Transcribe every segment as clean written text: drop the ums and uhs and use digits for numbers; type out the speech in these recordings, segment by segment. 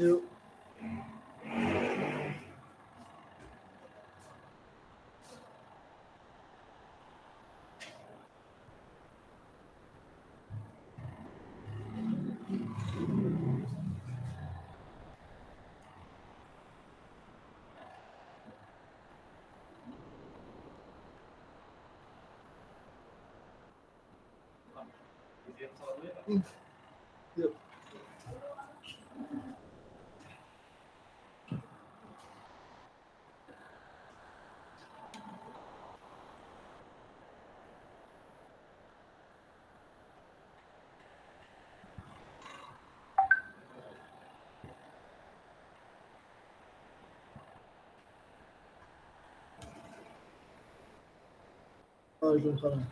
Yuk. Yuk. Waalaikumsalam.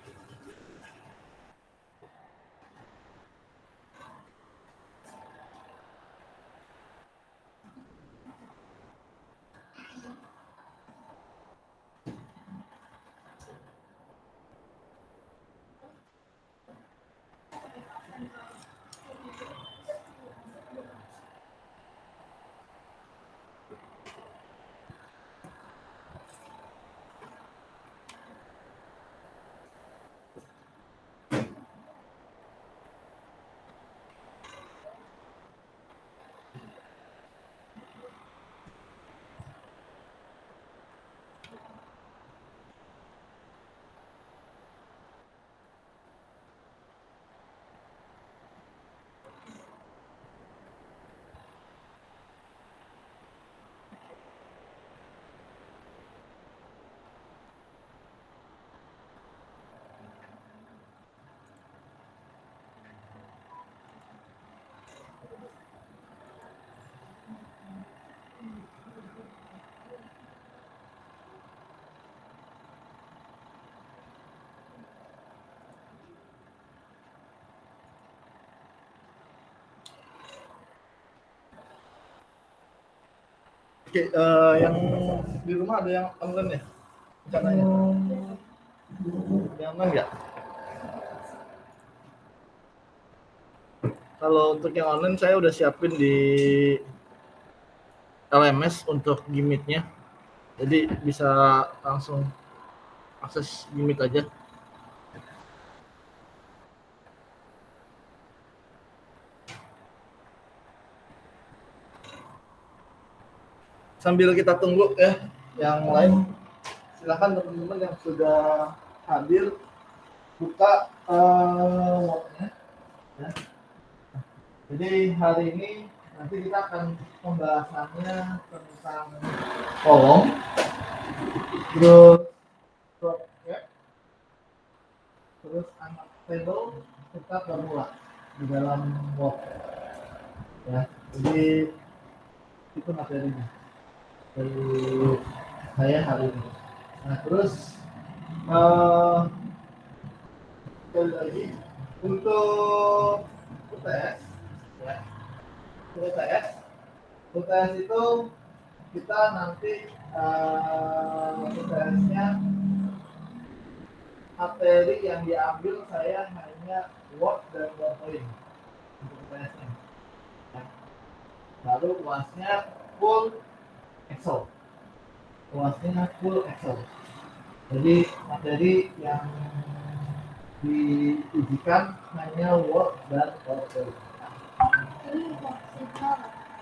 Oke, yang di rumah ada yang online ya? Rencananya? Yang online nggak? Kalau untuk yang online saya udah siapin di LMS untuk Gimit-nya. Jadi bisa langsung akses Gimit aja. Sambil kita tunggu ya yang lain, silakan teman-teman yang sudah hadir buka mode-nya ya. Jadi hari ini nanti kita akan pembahasannya tentang kolom, terus drop web, terus anak table serta formula di dalam Word ya. Jadi itu materinya dari saya hari ini. Nah terus sekali lagi untuk UTS ya, UTS itu kita nanti UTS-nya materi yang diambil saya hanya Word dan PowerPoint untuk UTS Lalu UASnya full Excel. UASnya full Excel. Jadi materi yang diujikan hanya Word dan PowerPoint.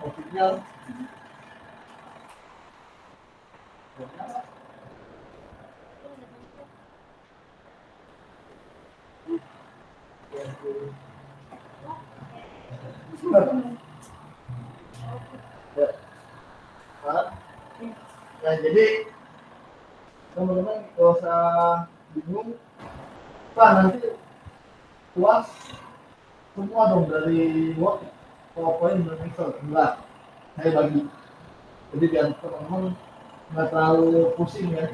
Official. Nah, jadi teman-teman gak usah bingung, Pak nanti puas semua dong dari Word, PowerPoint, dan Excel. Enggak, saya bagi. Jadi biar teman-teman nggak terlalu pusing ya.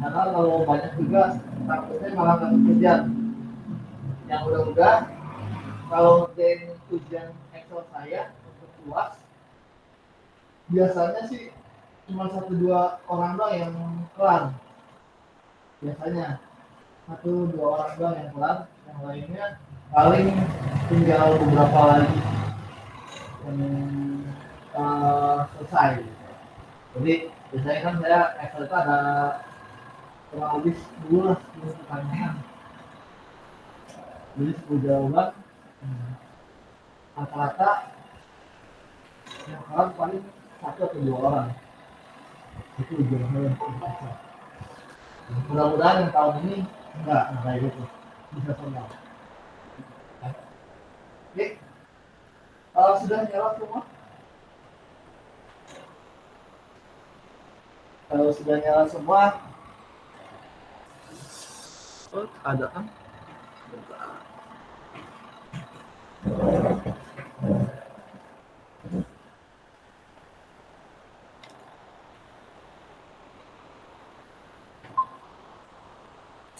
Karena kalau banyak juga takutnya malah nggak kekejar. Yang udah-udah kalau ngerjain ujian Excel saya untuk puas, biasanya sih cuma satu dua orang doang yang kelar. Biasanya satu dua orang doang yang kelar, yang lainnya paling tinggal beberapa lagi yang selesai. Jadi biasanya kan saya Excel itu ada kurang lebih 10 pertanyaan, jadi 10 jawaban. Rata-rata yang kelar paling satu atau dua orang. Itu ujian saya. Mudah-mudahan yang tahun ini enggak kayak gitu, bisa sama. Oke, sudah nyala semua? Kalau sudah nyala semua, ada kan?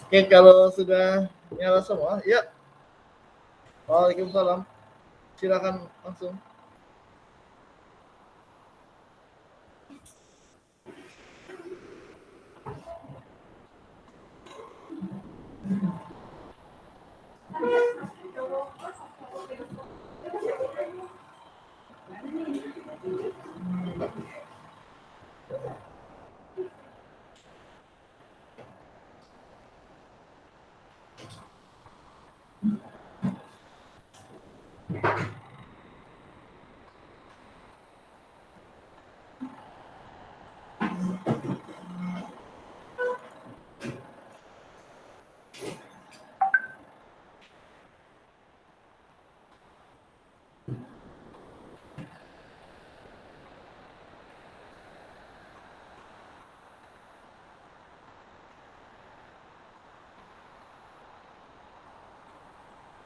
Oke, kalau sudah nyala semua, ya. Waalaikumsalam. Silakan langsung.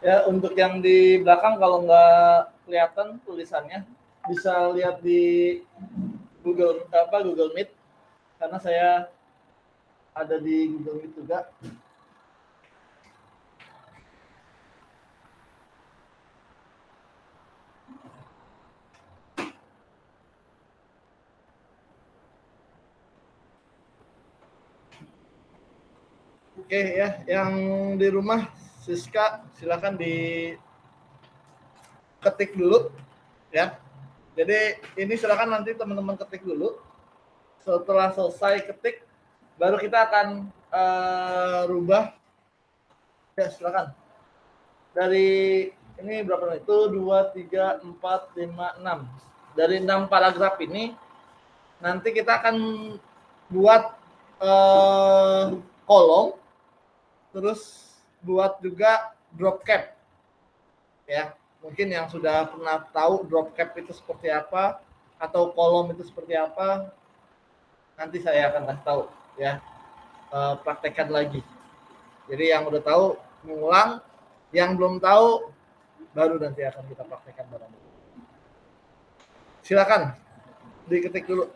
Ya, untuk yang di belakang kalau nggak kelihatan tulisannya, bisa lihat di Google Meet, karena saya ada di Google Meet juga. Oke ya, yang di rumah Siska silakan diketik dulu ya. Jadi ini silakan nanti teman-teman ketik dulu. Setelah selesai ketik, baru kita akan rubah. Ya silakan. Dari ini berapa menit? Itu 2, 3, 4, 5, 6. Dari 6 paragraf ini nanti kita akan buat kolom, terus buat juga drop cap ya. Mungkin yang sudah pernah tahu drop cap itu seperti apa atau kolom itu seperti apa, nanti saya akan kasih tahu ya. Praktekkan lagi. Jadi yang udah tahu mengulang, yang belum tahu baru nanti akan kita praktekkan bareng. Silakan diketik dulu.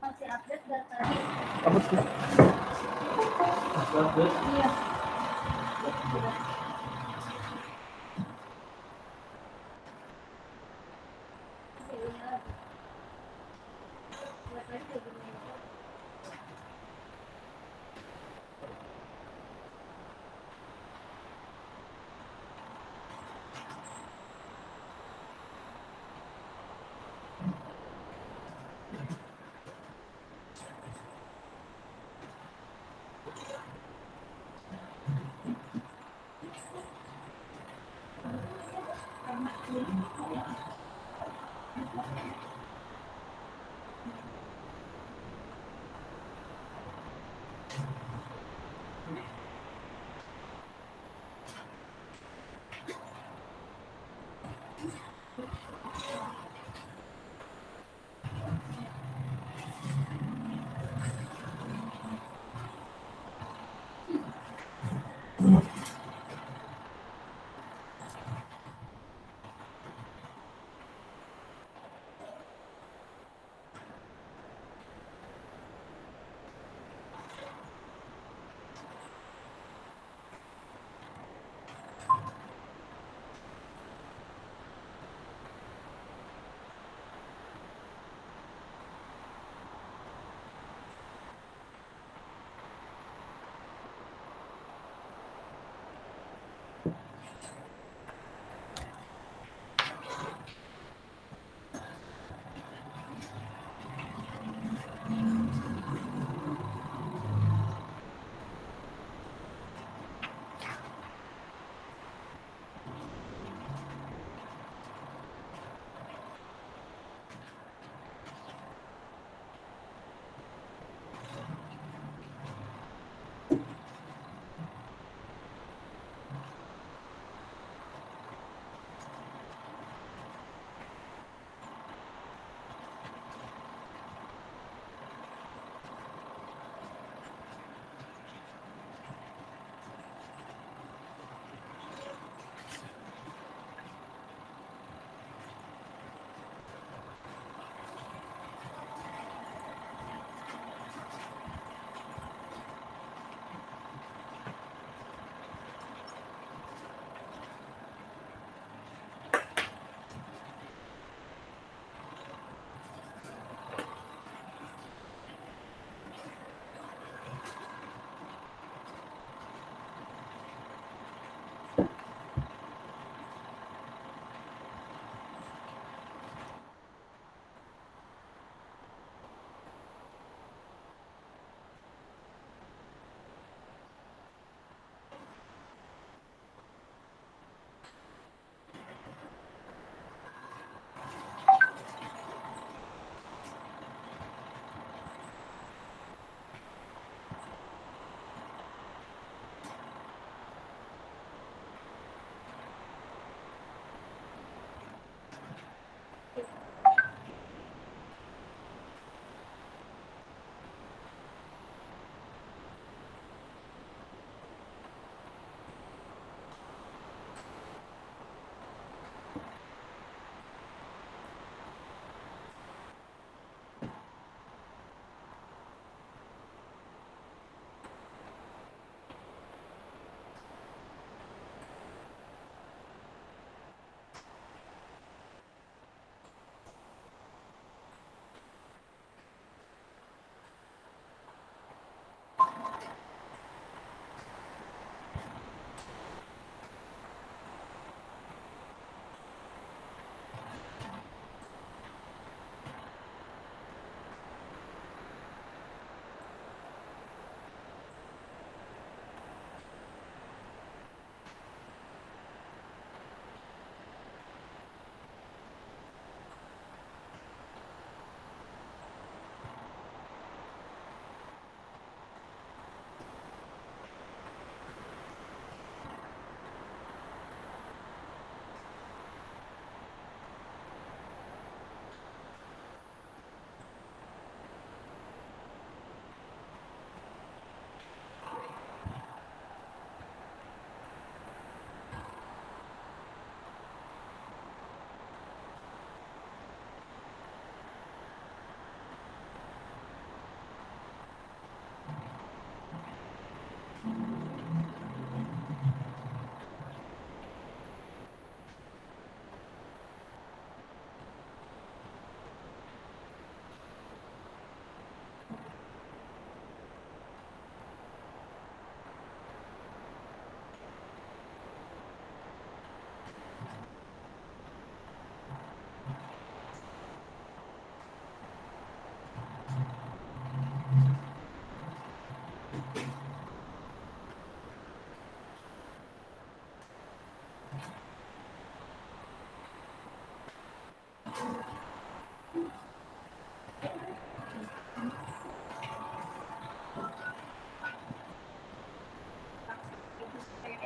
Masih update dari tadi. Apa sih? Update. Iya. Ini lagi. Buat lagi kayak gini.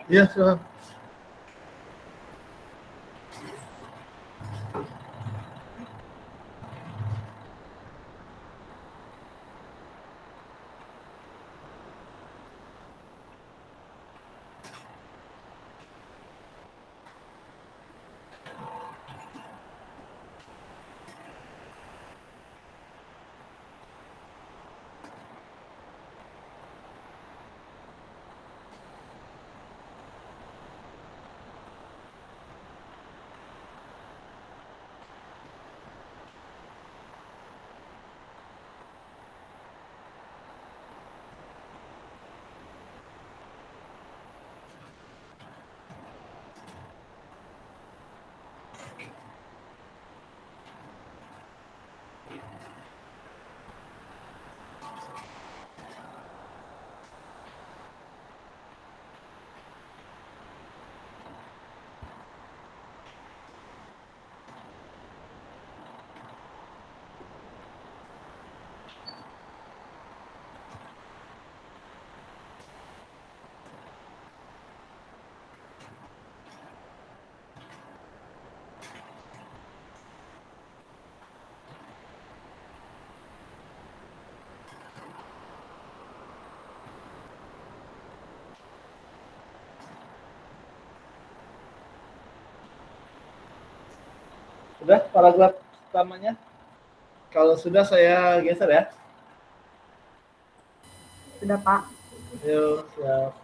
Iya, sudah. Sudah paragraf pertamanya? Kalau sudah saya geser ya. Sudah, Pak. Yuk, siap.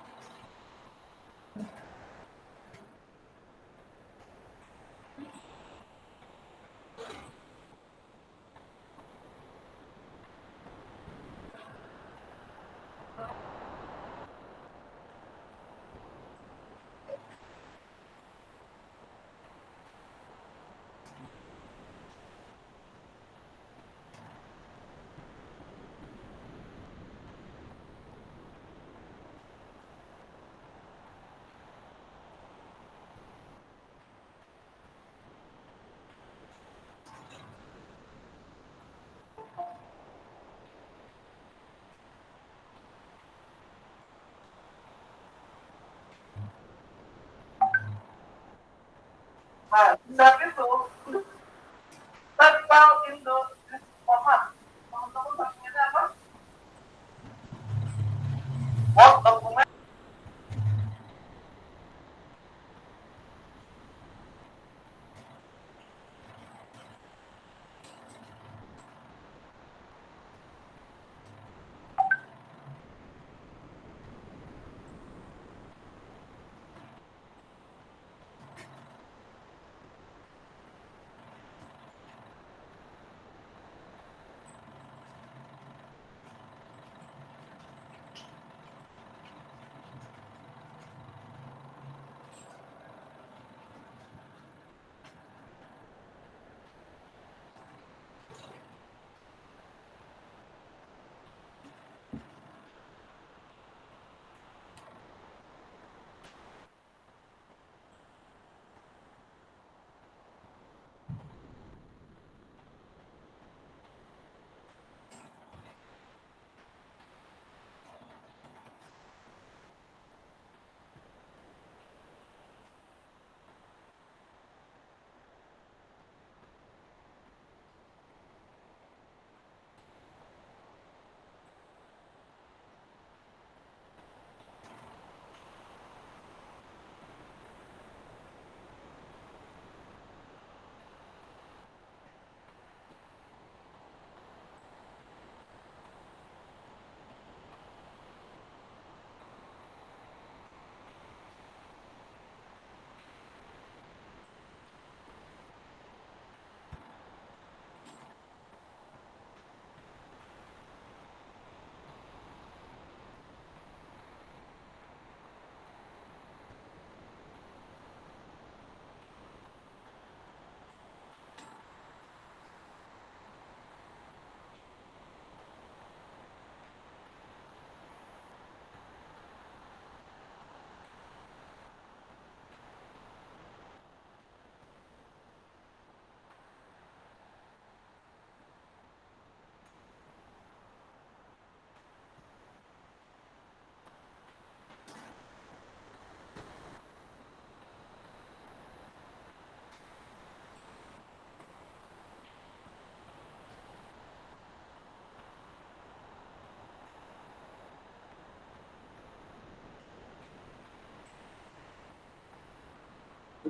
Nah, saat itu, tentang Indo, teman-teman maksudnya apa? Word dokumen.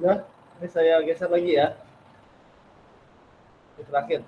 Sudah, ini saya geser lagi ya. Ini terakhir.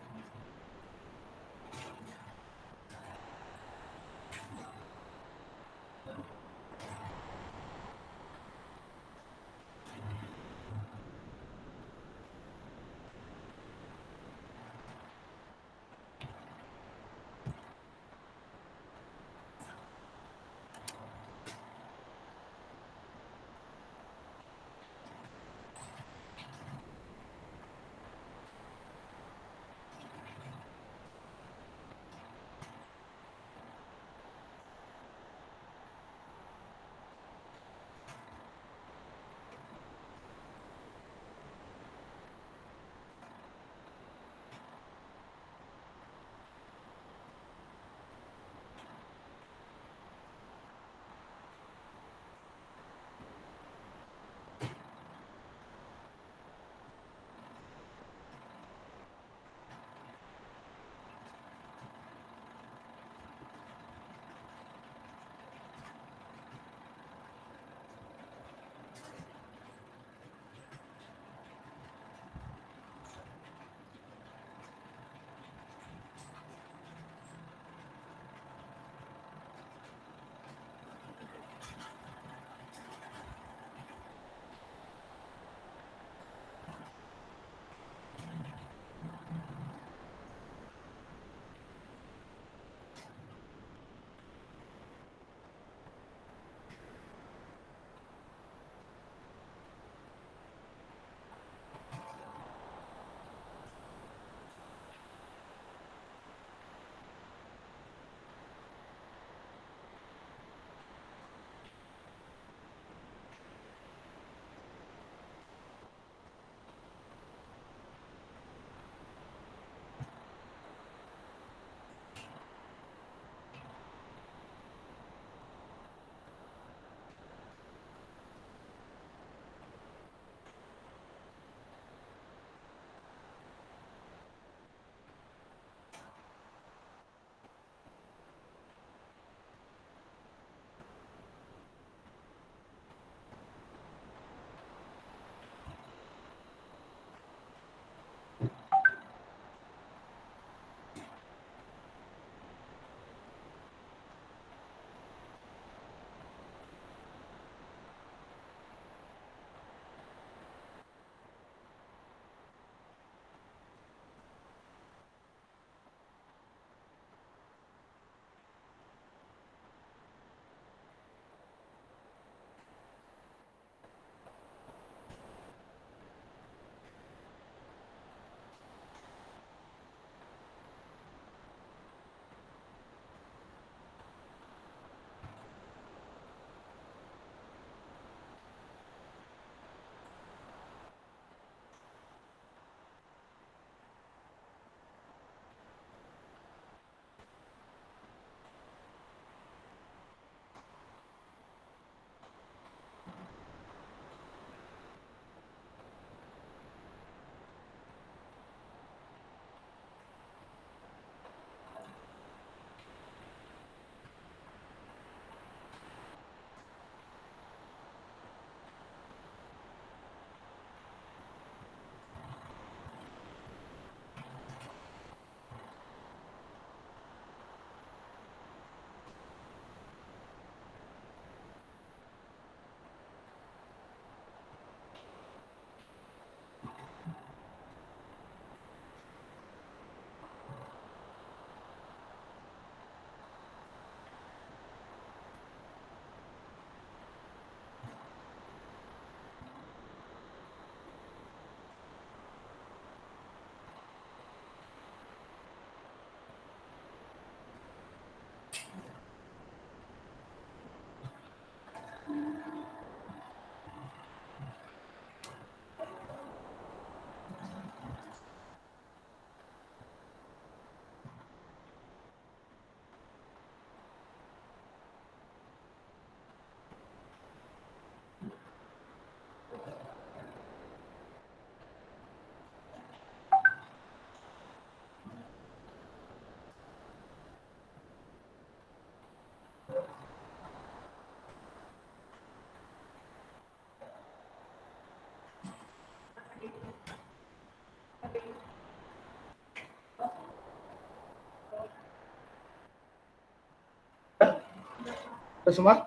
Udah semua?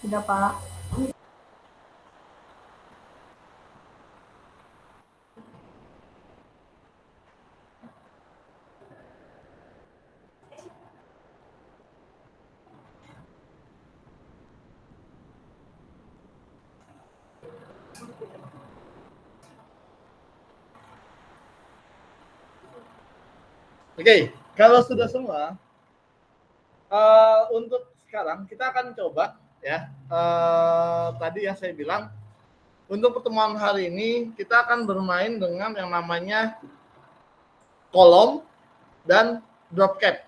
Sudah, Pak. Oke, kalau sudah semua, untuk sekarang kita akan coba ya. Tadi yang saya bilang, untuk pertemuan hari ini kita akan bermain dengan yang namanya kolom dan drop cap.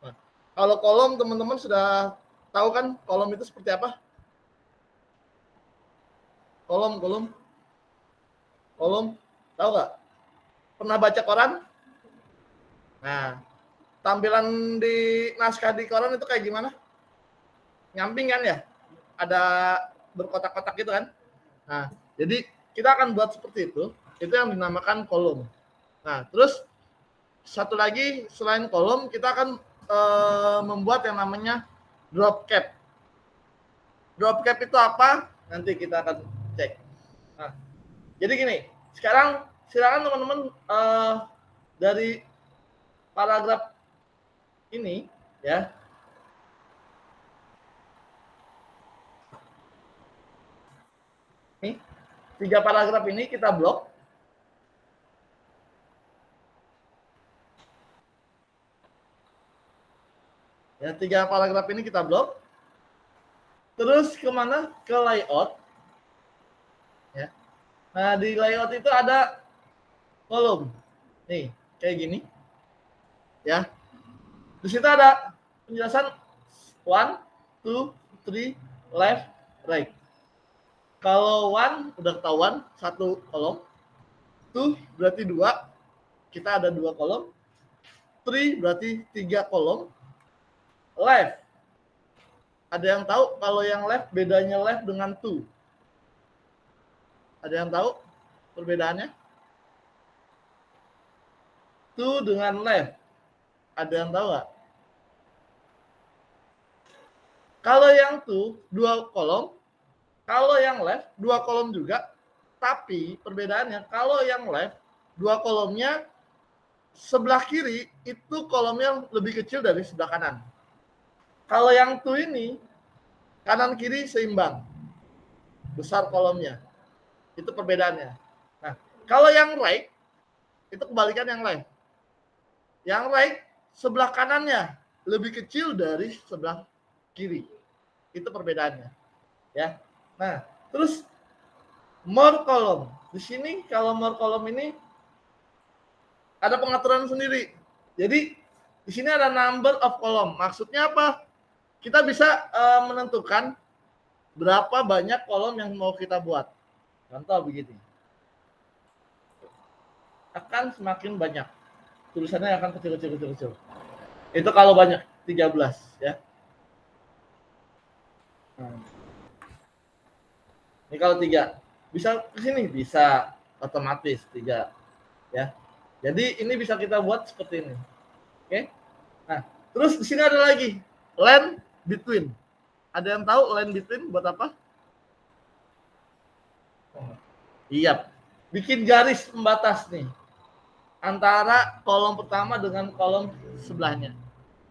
Nah, kalau kolom teman-teman sudah tahu kan kolom itu seperti apa? Kolom, tahu nggak? Pernah baca koran? Nah, tampilan di naskah di koran itu kayak gimana? Nyamping kan ya? Ada berkotak-kotak gitu kan? Nah, jadi kita akan buat seperti itu. Itu yang dinamakan kolom. Nah, terus satu lagi selain kolom, kita akan membuat yang namanya drop cap. Drop cap itu apa? Nanti kita akan cek. Nah, jadi gini, sekarang silakan teman-teman dari paragraf ini ya. Nih, 3 paragraf ini kita blok. Ya, 3 paragraf ini kita blok. Terus kemana? Ke layout. Ya. Nah, di layout itu ada kolom. Nih, kayak gini. Ya. Di situ ada penjelasan 1, 2, 3, left, right. Kalau 1 udah ketahuan, 1 kolom. 2 berarti 2. Kita ada 2 kolom. 3 berarti 3 kolom. Left. Ada yang tahu kalau yang left bedanya left dengan 2? Ada yang tahu perbedaannya? 2 dengan left. Ada yang tahu nggak? Kalau yang 2, 2 kolom. Kalau yang left, 2 kolom juga. Tapi perbedaannya, kalau yang left, 2 kolomnya sebelah kiri itu kolomnya lebih kecil dari sebelah kanan. Kalau yang 2 ini, kanan kiri seimbang. Besar kolomnya. Itu perbedaannya. Nah, kalau yang right, itu kebalikan yang left. Yang right, sebelah kanannya lebih kecil dari sebelah kiri. Itu perbedaannya. Ya. Nah, terus more column. Di sini kalau more column ini ada pengaturan sendiri. Jadi di sini ada number of column. Maksudnya apa? Kita bisa menentukan berapa banyak kolom yang mau kita buat. Contoh begini. Akan semakin banyak. Tulisannya akan kecil. Itu kalau banyak 13 ya. Nah. Ini kalau 3 bisa ke sini, bisa otomatis 3 ya. Jadi ini bisa kita buat seperti ini. Oke. Nah, terus di sini ada lagi line between. Ada yang tahu line between buat apa? Iya, bikin garis pembatas nih antara kolom pertama dengan kolom sebelahnya.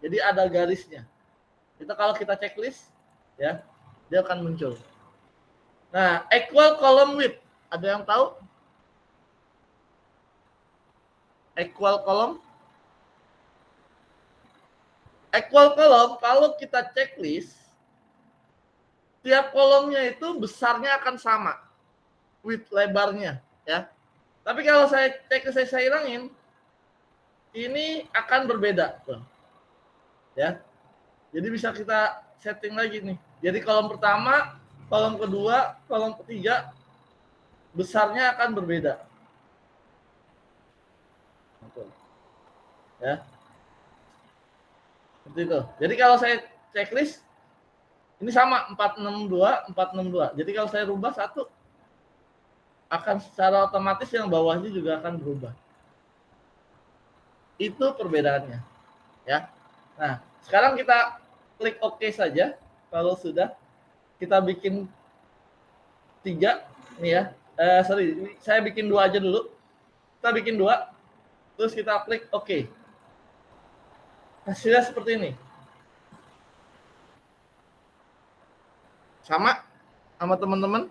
Jadi ada garisnya. Itu kalau kita checklist ya, dia akan muncul. Nah, equal column width. Ada yang tahu? Equal column. Equal column kalau kita checklist, tiap kolomnya itu besarnya akan sama. Width lebarnya ya. Tapi kalau saya checklist saya hilangin, ini akan berbeda. Tuh. Ya. Jadi bisa kita setting lagi nih. Jadi kolom pertama, kolom kedua, kolom ketiga besarnya akan berbeda. Ya. Seperti itu. Jadi kalau saya checklist ini sama 462. Jadi kalau saya rubah satu akan secara otomatis yang bawahnya juga akan berubah. Itu perbedaannya, ya. Nah, sekarang kita klik OK saja. Kalau sudah, kita bikin 3 nih ya. Sorry, saya bikin 2 aja dulu. Kita bikin 2, terus kita klik OK. Hasilnya seperti ini. Sama teman-teman.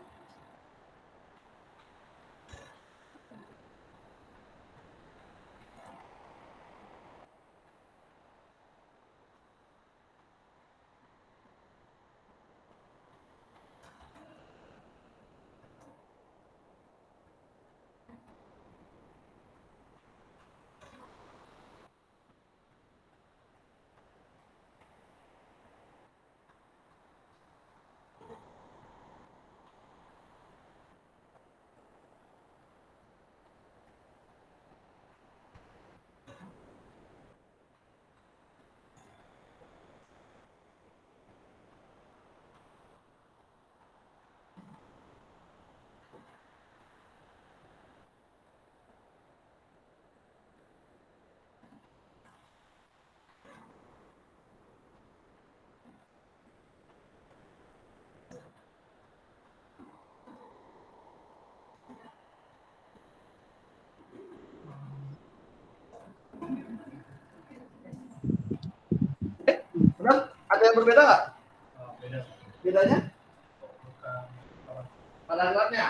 Benar? Ada yang berbeda nggak? Beda. Bedanya? Paragrafnya.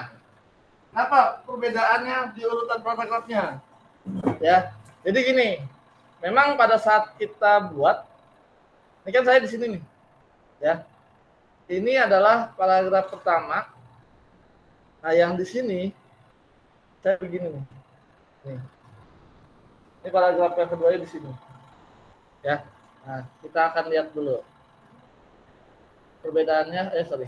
Kenapa perbedaannya di urutan paragrafnya? Ya, jadi gini. Memang pada saat kita buat, ini kan saya di sini nih, ya. Ini adalah paragraf pertama. Nah, yang di sini saya begini nih. Nih. Ini paragraf yang kedua di sini. Ya. Nah, kita akan lihat dulu. Perbedaannya, sorry.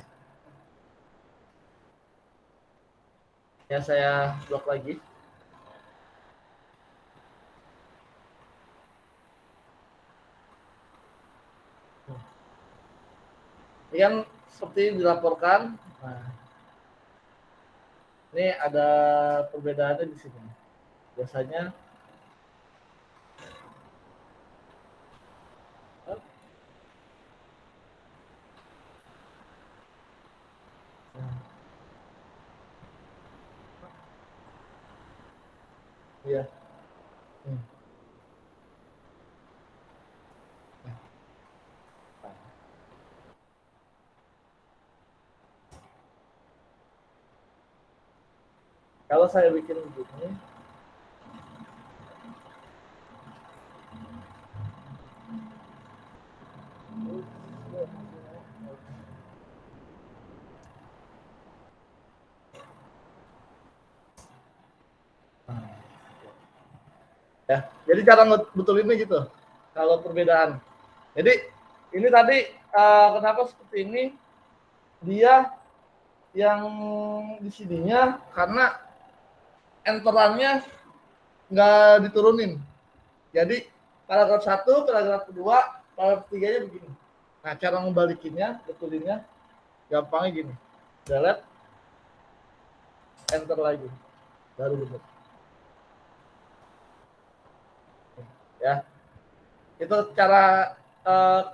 Ya, saya blok lagi. Ini kan seperti dilaporkan. Nah, ini ada perbedaannya di sini. Biasanya iya. Kalau saya bikin begini, ya, jadi cara betul ini gitu. Kalau perbedaan. Jadi ini tadi kenapa seperti ini? Dia yang di sininya karena enterannya nggak diturunin. Jadi paragraf 1, paragraf 2, paragraf 3-nya begini. Nah, cara membalikinnya, betulinnya gampangnya gini. Delete, enter lagi. Baru betul. Ya. Itu cara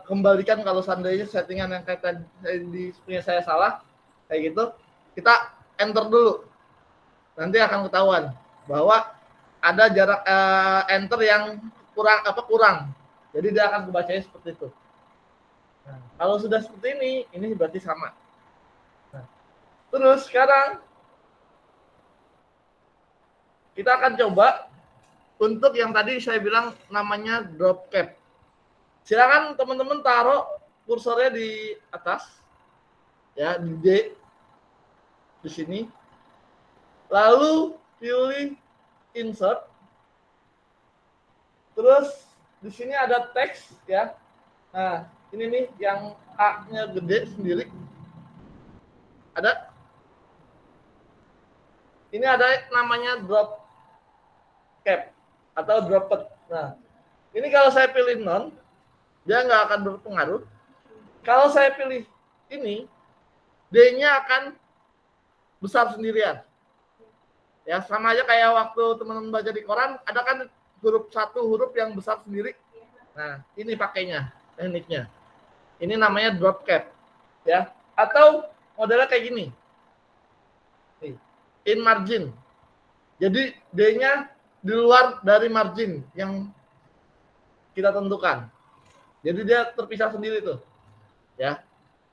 kembalikan kalau seandainya settingan yang kayak di punya saya salah kayak gitu, kita enter dulu. Nanti akan ketahuan bahwa ada jarak enter yang kurang. Jadi dia akan membacanya seperti itu. Nah, kalau sudah seperti ini berarti sama. Nah, terus sekarang kita akan coba untuk yang tadi saya bilang namanya drop cap. Silakan teman-teman taruh kursornya di atas, ya, di D, di sini. Lalu pilih insert. Terus di sini ada teks, ya. Nah, ini nih yang A-nya gede sendiri. Ada. Ini ada namanya drop cap atau dropped. Nah, ini kalau saya pilih non, dia nggak akan berpengaruh. Kalau saya pilih ini, D-nya akan besar sendirian. Ya, sama aja kayak waktu teman-teman baca di koran, ada kan satu huruf yang besar sendiri. Nah, ini pakainya, tekniknya. Ini namanya drop cap, ya. Atau modelnya kayak gini. Nih, in margin. Jadi D-nya di luar dari margin yang kita tentukan. Jadi dia terpisah sendiri tuh. Ya.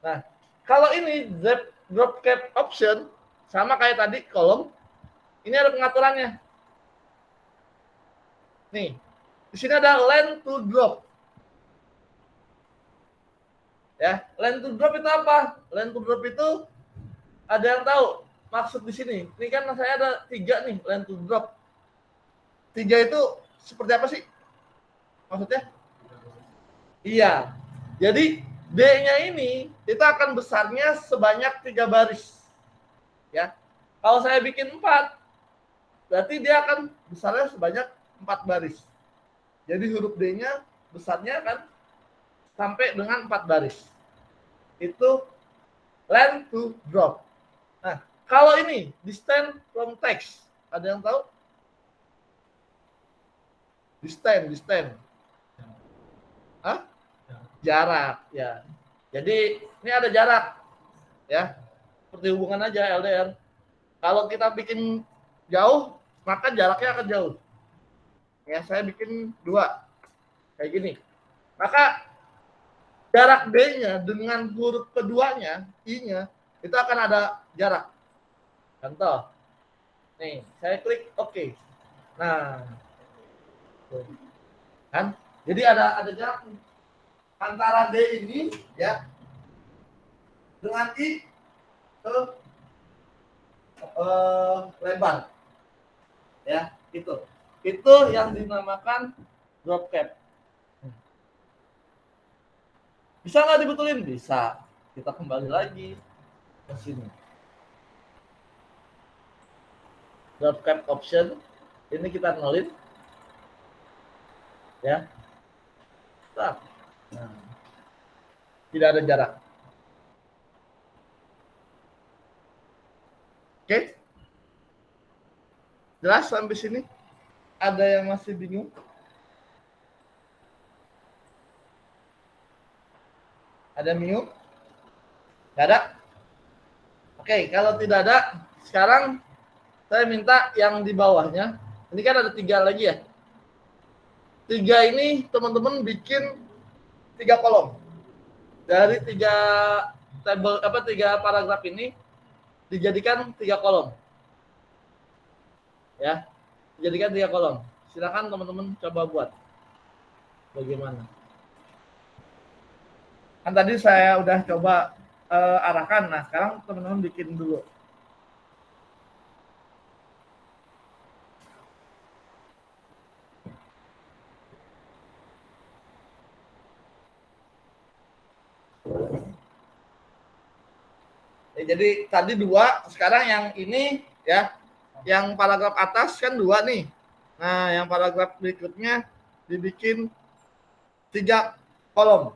Nah, kalau ini drop cap option sama kayak tadi kolom, ini ada pengaturannya. Nih, di sini ada line to drop. Ya, line to drop itu apa? Line to drop itu ada yang tahu maksud di sini. Ini kan saya ada 3 nih line to drop. 3 itu seperti apa sih? Maksudnya? Iya. Jadi D-nya ini itu akan besarnya sebanyak 3 baris. Ya. Kalau saya bikin 4, berarti dia akan besarnya sebanyak 4 baris. Jadi huruf D-nya besarnya kan sampai dengan 4 baris. Itu line to drop. Nah, kalau ini distance from text, ada yang tahu? Distance. Hah? Jarak, ya. Jadi ini ada jarak, ya. Seperti hubungan aja LDR. Kalau kita bikin jauh, maka jaraknya akan jauh. Ya, saya bikin 2 kayak gini. Maka jarak D-nya dengan huruf keduanya, I-nya, itu akan ada jarak. Contoh. Nih, saya klik OK. Nah, kan? Jadi ada jarak nih. Antara D ini ya dengan I ke lebar. Ya, itu. Itu yang dinamakan drop cap. Bisa nggak dibetulin? Bisa. Kita kembali lagi ke sini. Drop cap option. Ini kita nolin. Ya. Nah, tidak ada jarak. Oke? Jelas sampai sini? Ada yang masih bingung? Ada yang bingung? Tidak ada? Oke, kalau tidak ada, sekarang saya minta yang di bawahnya. Ini kan ada 3 lagi ya. 3 ini teman-teman bikin 3 kolom. Dari 3 tabel 3 paragraf ini dijadikan 3 kolom. Ya. Dijadikan 3 kolom. Silakan teman-teman coba buat. Bagaimana? Kan tadi saya udah coba arahkan. Nah, sekarang teman-teman bikin dulu. Ya, jadi tadi 2, sekarang yang ini ya, yang paragraf atas kan 2 nih. Nah, yang paragraf berikutnya dibikin 3 kolom.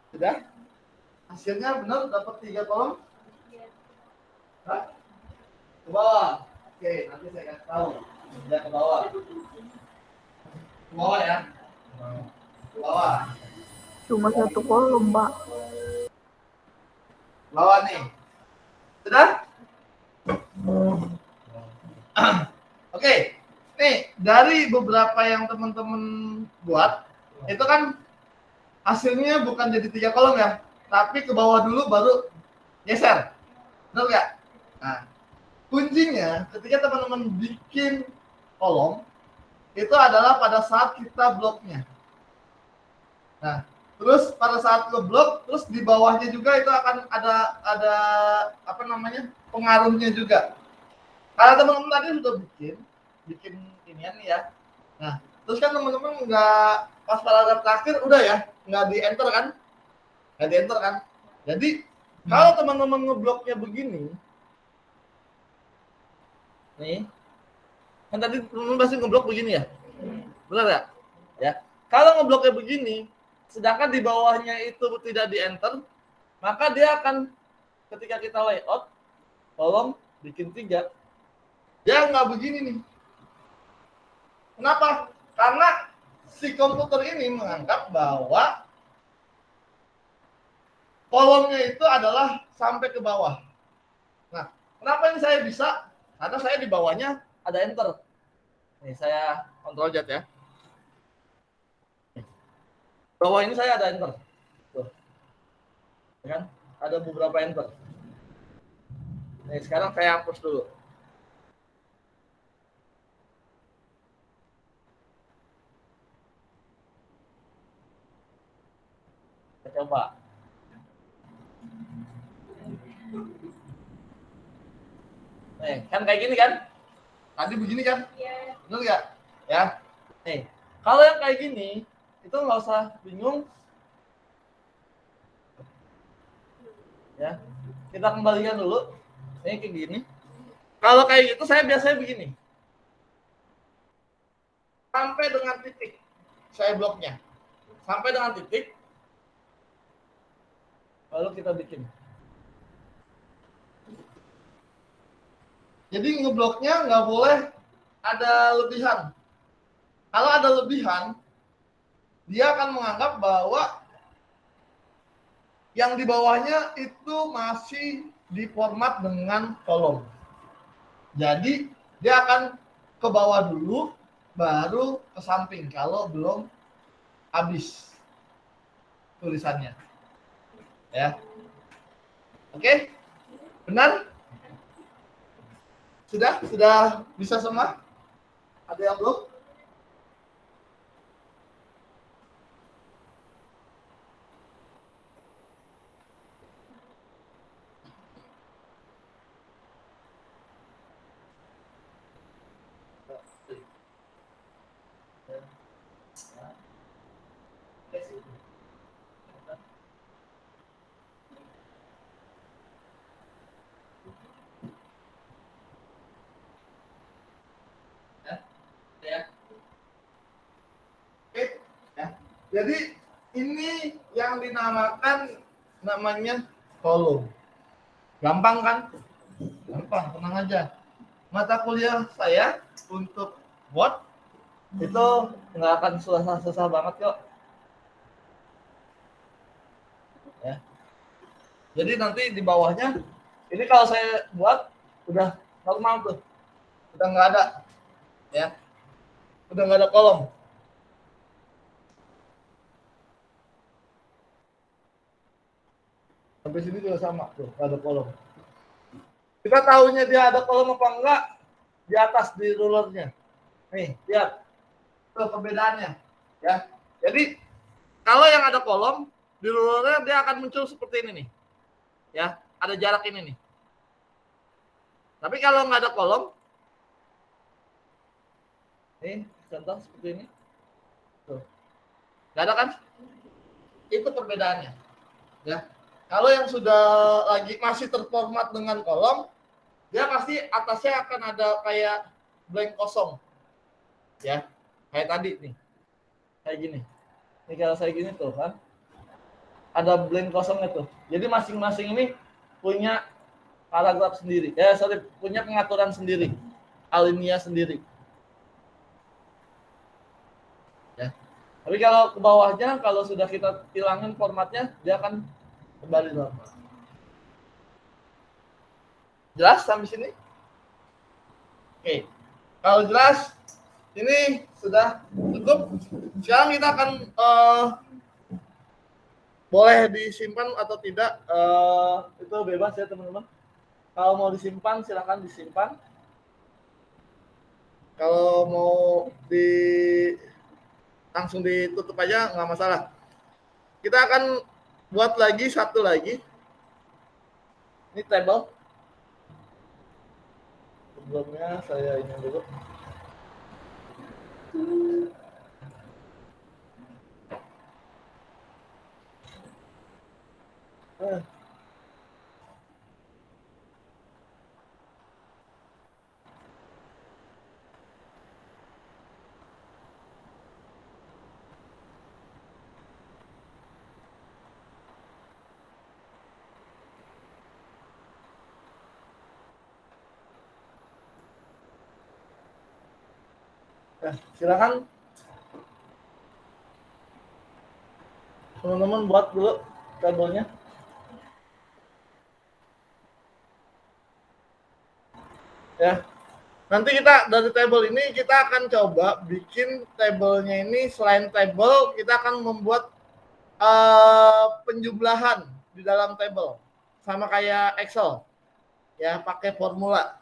Sudah? Hasilnya benar dapat 3 kolom? Hah? Ke bawah. Oke, nanti saya kasih tahu. Ya, ke bawah. Ke bawah ya. Ke bawah. Cuma 1 kolom, Mbak. Ke bawah nih. Sudah? Oke. Nih, dari beberapa yang teman-teman buat, itu kan hasilnya bukan jadi 3 kolom ya, tapi ke bawah dulu baru geser. Benar nggak? Nah, kuncinya ketika teman-teman bikin kolom itu adalah pada saat kita bloknya. Nah, terus pada saat ngeblok, terus di bawahnya juga itu akan ada apa namanya, pengaruhnya juga. Karena teman-teman tadi sudah bikin inian nih ya. Nah, terus kan teman-teman nggak pas paragraf terakhir udah ya, nggak di enter kan? Nggak di enter kan? Jadi kalau teman-teman ngebloknya begini, nih, kan tadi teman-teman pasti ngeblok begini ya, benar ya? Ya, kalau ngebloknya begini, sedangkan di bawahnya itu tidak di enter, maka dia akan ketika kita layout kolom bikin 3, dia nggak begini nih. Kenapa? Karena si komputer ini menganggap bahwa kolomnya itu adalah sampai ke bawah. Nah, kenapa ini saya bisa? Karena saya di bawahnya ada enter. Nih, saya kontrol Z ya. Bawah ini saya ada enter. Tuh. Ya kan? Ada beberapa enter. Nih, sekarang saya hapus dulu. Kita coba. Nih, kan kayak gini kan? Tadi begini kan? Iya. Benar nggak? Ya. Nih, kalau yang kayak gini, itu nggak usah bingung. Ya, kita kembalikan dulu. Ini kayak gini. Kalau kayak gitu, saya biasanya begini. Sampai dengan titik, saya bloknya. Sampai dengan titik, lalu kita bikin. Jadi ngebloknya nggak boleh ada lebihan. Kalau ada lebihan, dia akan menganggap bahwa yang di bawahnya itu masih diformat dengan kolom. Jadi dia akan ke bawah dulu, baru ke samping kalau belum habis tulisannya. Ya. Oke? Benar? Sudah bisa semua? Ada yang belum? Ya. Oke, ya. Jadi ini yang dinamakan namanya kolom. Gampang kan? Gampang, tenang aja. Mata kuliah saya untuk Word itu nggak akan susah-susah banget kok. Ya. Jadi nanti di bawahnya, ini kalau saya buat udah normal tuh, udah nggak ada, ya, udah nggak ada kolom. Sampai sini juga sama tuh, nggak ada kolom. Kita tahunya dia ada kolom apa enggak di atas di rulernya. Nih, lihat tuh perbedaannya, ya. Jadi kalau yang ada kolom di rulernya dia akan muncul seperti ini nih, ya, ada jarak ini nih. Tapi kalau nggak ada kolom, nih contoh seperti ini, tuh, nggak ada kan? Itu perbedaannya, ya. Kalau yang sudah lagi masih terformat dengan kolom, dia pasti atasnya akan ada kayak blank kosong, ya, kayak tadi nih, kayak gini. Ini kalau saya gini tuh kan, ada blank kosongnya tuh. Jadi masing-masing ini punya paragraf sendiri, punya pengaturan sendiri, alinea sendiri. Ya. Tapi kalau ke bawahnya, kalau sudah kita hilangin formatnya, dia akan kembali normal. Jelas sampai sini? Oke. Kalau jelas, ini sudah cukup. Sekarang kita akan boleh disimpan atau tidak, itu bebas ya teman-teman. Kalau mau disimpan, silakan disimpan. Kalau mau langsung ditutup aja, nggak masalah. Kita akan buat lagi satu lagi. Ini table. Sebelumnya saya ini dulu. Ya, silakan teman-teman buat dulu tabelnya. Ya. Nanti kita dari table ini kita akan coba bikin tabelnya ini selain table kita akan membuat penjumlahan di dalam table sama kayak Excel ya pakai formula.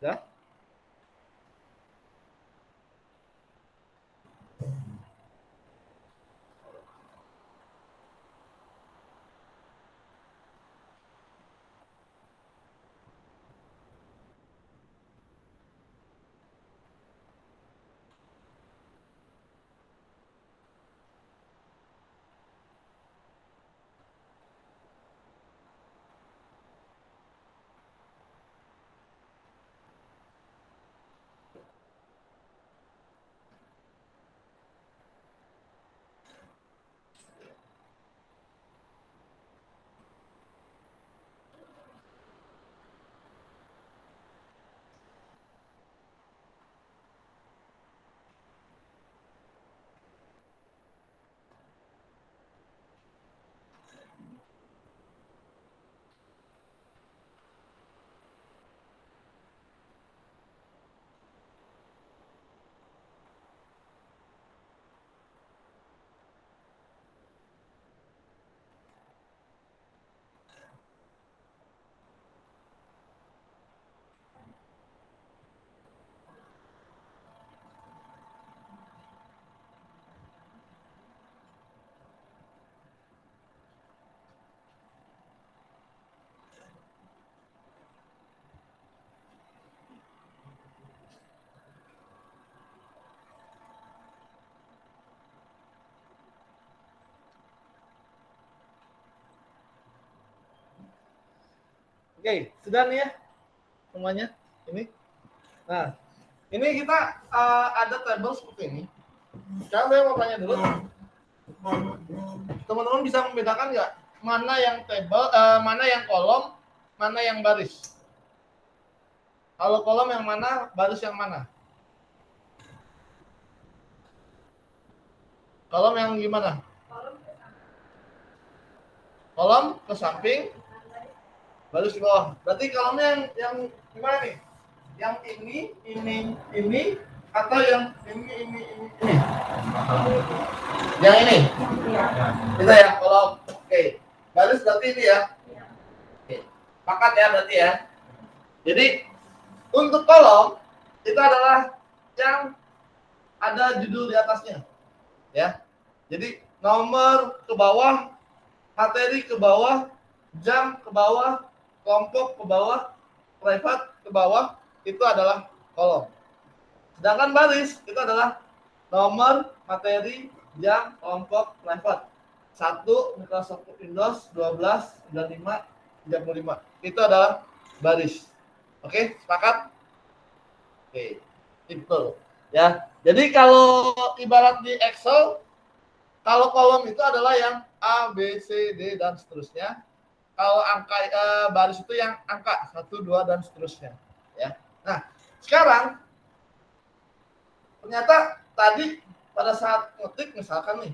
Ya. Oke, sudah nih ya semuanya ini. Nah, ini kita ada tabel seperti ini. Sekarang saya mau tanya dulu, teman-teman bisa membedakan nggak mana yang tabel, mana yang kolom, mana yang baris? Kalau kolom yang mana, baris yang mana? Kolom yang gimana? Kolom ke samping, baris ke bawah. Berarti kolomnya yang gimana nih? Yang ini, atau yang ini. Yang ini. Itu ya kolom. Oke. Baris berarti ini ya. Oke. Pakat ya berarti ya. Jadi untuk kolom itu adalah yang ada judul di atasnya. Ya. Jadi nomor ke bawah, materi ke bawah, jam ke bawah, kelompok ke bawah, private ke bawah, itu adalah kolom. Sedangkan baris itu adalah nomor, materi, jam, kelompok, private. 1 Microsoft Windows 12 95 35. Itu adalah baris. Oke, sepakat? Oke, itu ya. Jadi kalau ibarat di Excel, kalau kolom itu adalah yang A, B, C, D dan seterusnya. Kalau angka baris itu yang angka 1, 2 dan seterusnya, ya. Nah, sekarang ternyata tadi pada saat ngetik misalkan nih,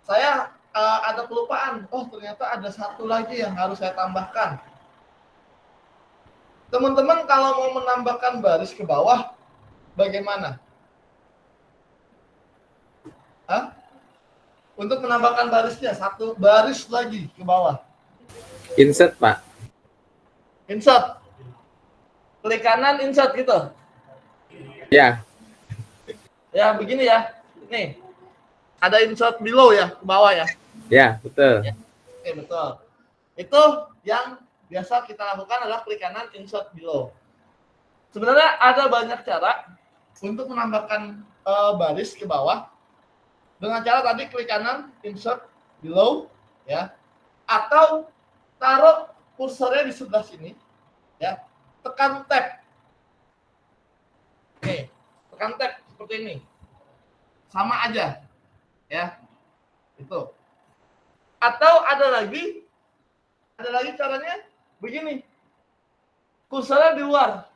saya ada kelupaan. Oh, ternyata ada satu lagi yang harus saya tambahkan. Teman-teman kalau mau menambahkan baris ke bawah, bagaimana? Hah? Untuk menambahkan barisnya, satu baris lagi ke bawah. Insert, Pak. Insert. Klik kanan, insert gitu. Ya, Ya, begini ya. Nih, ada insert below ya, ke bawah ya. ya, betul. Oke, betul. Itu yang biasa kita lakukan adalah klik kanan, insert below. Sebenarnya ada banyak cara untuk menambahkan baris ke bawah. Dengan cara tadi klik kanan, insert below, ya. Atau taruh kursornya di sebelah sini, ya. Tekan tab. Oke, tekan tab seperti ini. Sama aja, ya. Itu. Atau ada lagi caranya begini. Kursornya di luar.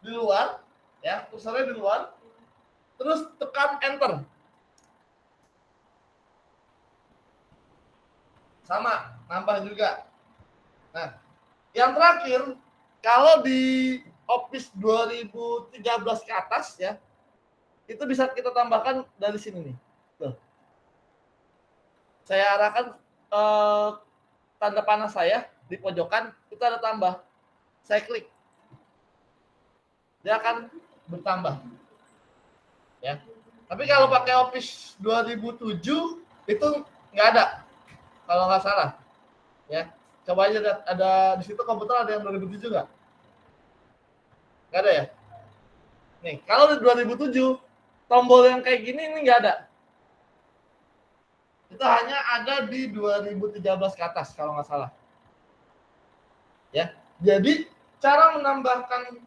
Di luar, ya, kursornya di luar. Terus tekan enter. Sama, nambah juga. Nah, yang terakhir, kalau di Office 2013 ke atas ya, itu bisa kita tambahkan dari sini nih. Tuh. Saya arahkan tanda panah saya di pojokan, itu ada tambah. Saya klik. Dia akan bertambah. Ya. Tapi kalau pakai Office 2007 itu nggak ada. Kalau nggak salah, ya coba aja ada di situ komputer ada yang 2007 nggak? Nggak ada ya? Nih kalau di 2007 tombol yang kayak gini ini nggak ada. Itu hanya ada di 2013 ke atas kalau nggak salah. Ya, jadi cara menambahkan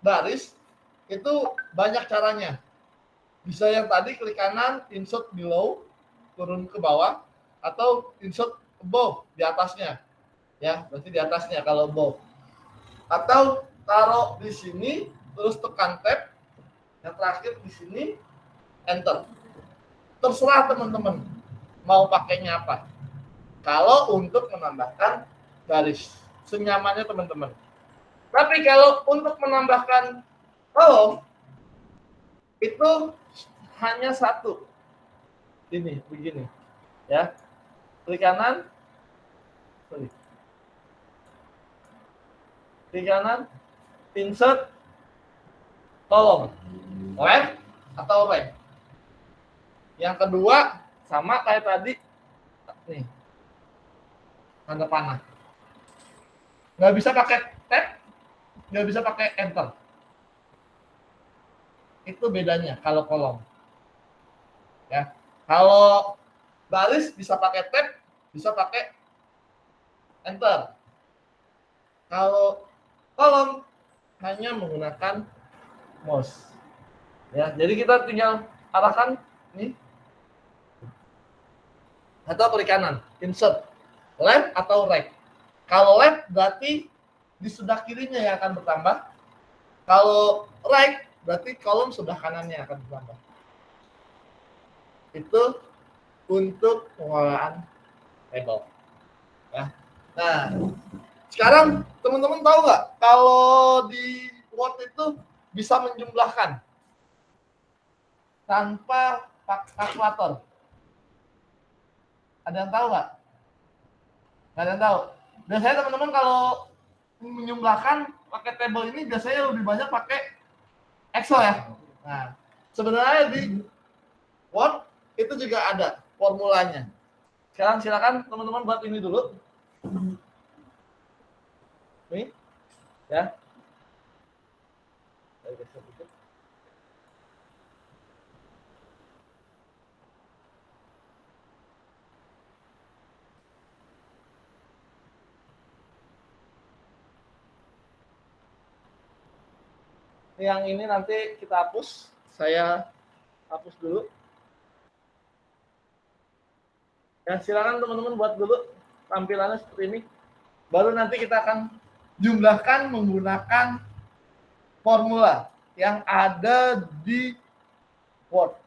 baris itu banyak caranya. Bisa yang tadi klik kanan, insert below, turun ke bawah. Atau insert above di atasnya, ya berarti di atasnya kalau above. Atau taruh di sini, terus tekan tab, yang terakhir di sini, enter. Terserah teman-teman mau pakainya apa. Kalau untuk menambahkan garis, senyamannya teman-teman. Tapi kalau untuk menambahkan kolom, itu hanya satu. Ini begini, ya. Klik kanan, klik kanan, insert, kolom, left atau right. Yang kedua sama kayak tadi, nih, tanda panah. Nggak bisa pakai tab, nggak bisa pakai enter. Itu bedanya kalau kolom. Ya, kalau baris bisa pakai tab, bisa pakai enter. Kalau kolom hanya menggunakan mouse. Ya, jadi kita tinggal arahkan nih atau klik kanan, insert left atau right. Kalau left berarti di sebelah kirinya yang akan bertambah. Kalau right berarti kolom sebelah kanannya akan bertambah. Itu untuk pengelolaan table. Ya. Nah, sekarang teman-teman tahu nggak kalau di Word itu bisa menjumlahkan tanpa kalkulator? Ada yang tahu nggak? Nggak ada yang tahu. Biasanya teman-teman kalau menjumlahkan pakai table ini biasanya lebih banyak pakai Excel ya. Nah, sebenarnya di Word itu juga ada formulanya. Sekarang silakan teman-teman buat ini dulu. Nih, ya. Yang ini nanti kita hapus. Saya hapus dulu. Ya, silakan teman-teman buat dulu tampilannya seperti ini. Baru nanti kita akan jumlahkan menggunakan formula yang ada di Word.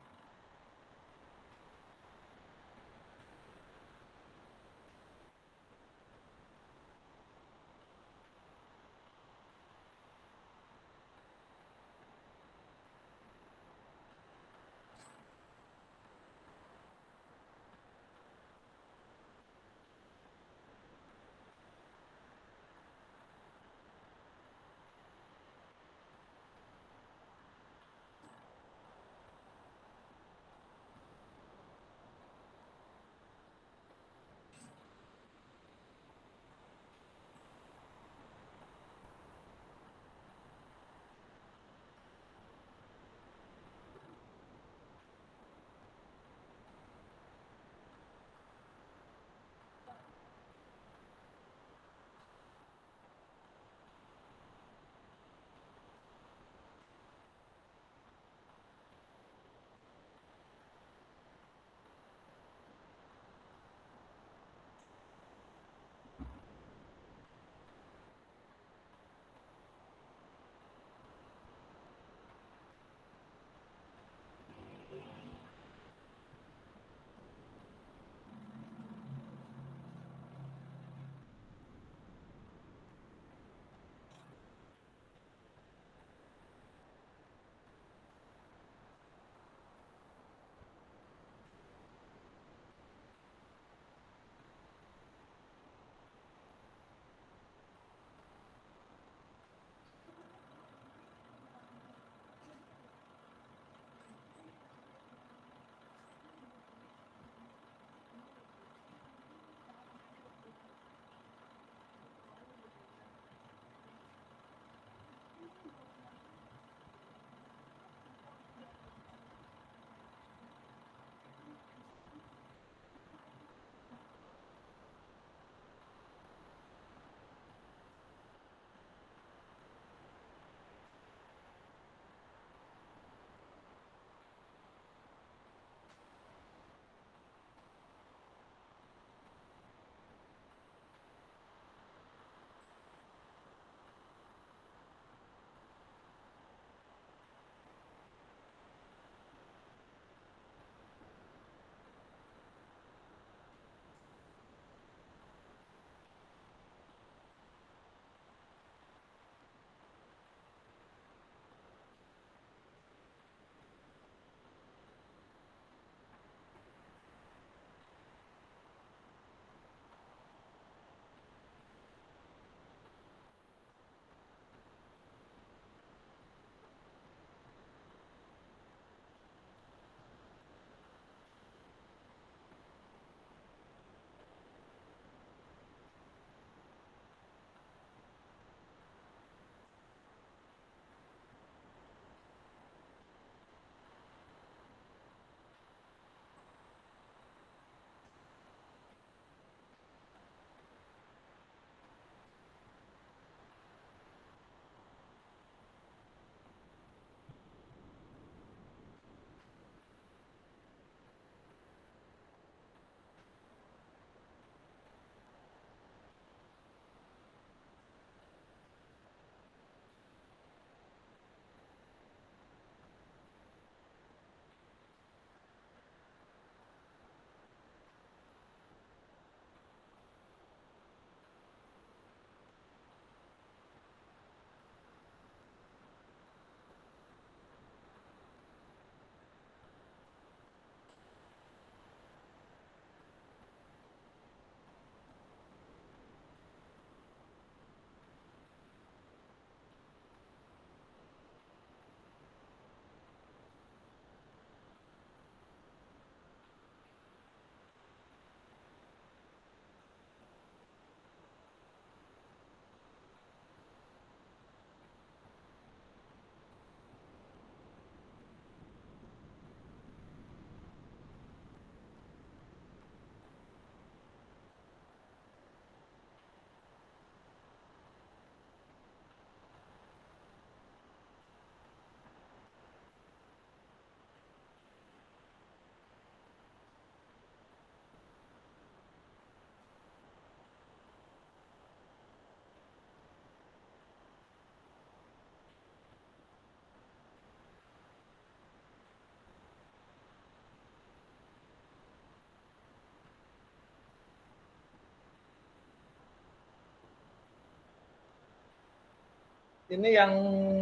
ini yang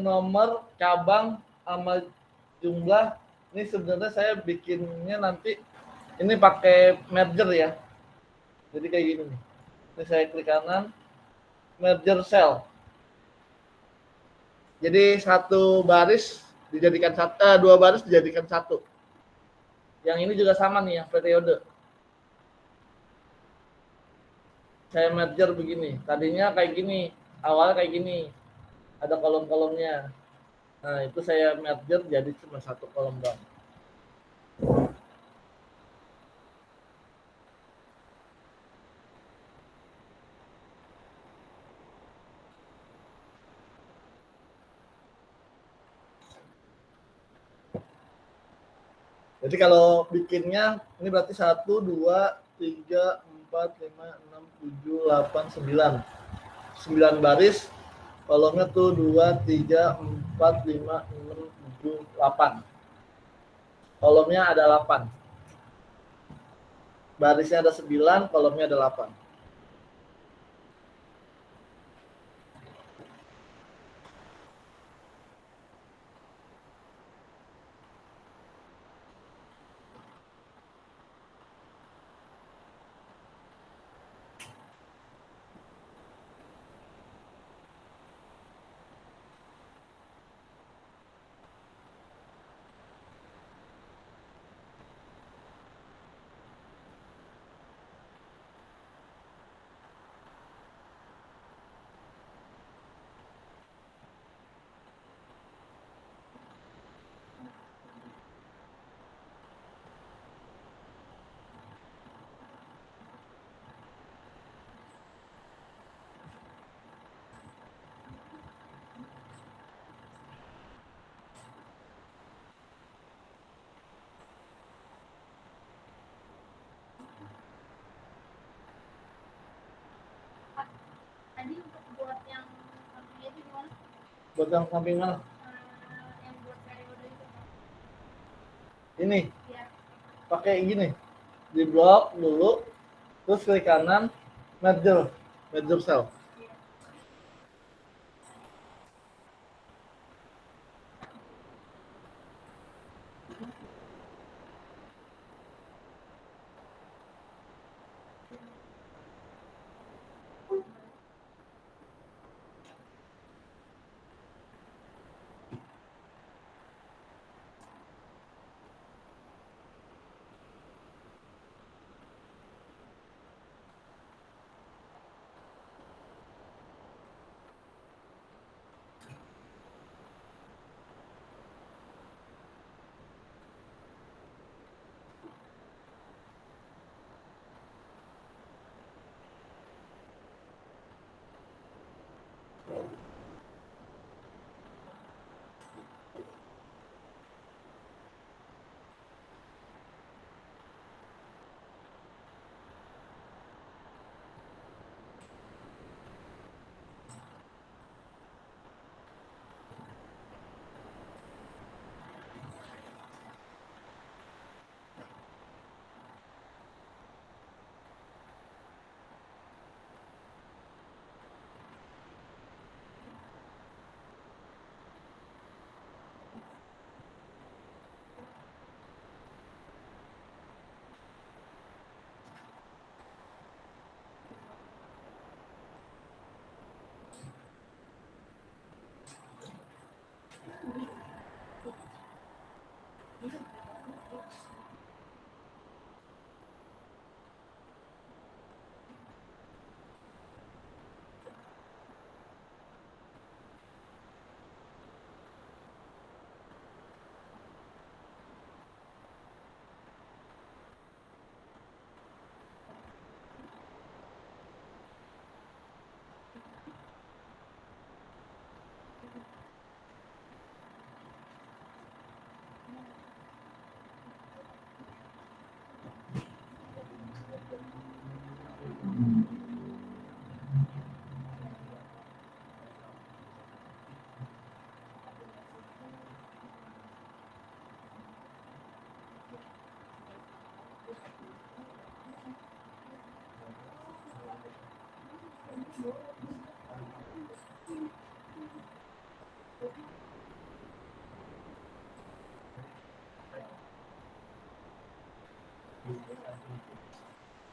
nomor, cabang, sama jumlah. Ini sebenarnya saya bikinnya nanti ini pakai merger ya. Jadi kayak gini nih. Ini saya klik kanan, merger cell. Jadi satu baris dijadikan satu, dua baris dijadikan satu. Yang ini juga sama nih yang periode. Saya merger begini. Tadinya kayak gini, awalnya kayak gini. Ada kolom-kolomnya. Nah, itu saya merger jadi cuma satu kolom doang. Jadi kalau bikinnya ini berarti 1, 2, 3, 4, 5, 6, 7, 8, 9. 9 baris. Kolomnya tuh 2, 3, 4, 5, 6, 7, 8. Kolomnya ada 8. Barisnya ada 9, kolomnya ada 8. Tadi untuk buat yang sampingnya itu gimana? Buat yang samping mana? Yang buat periode itu. Ini Ya. pakai gini. Di blok dulu, terus klik kanan, merger, merger cell.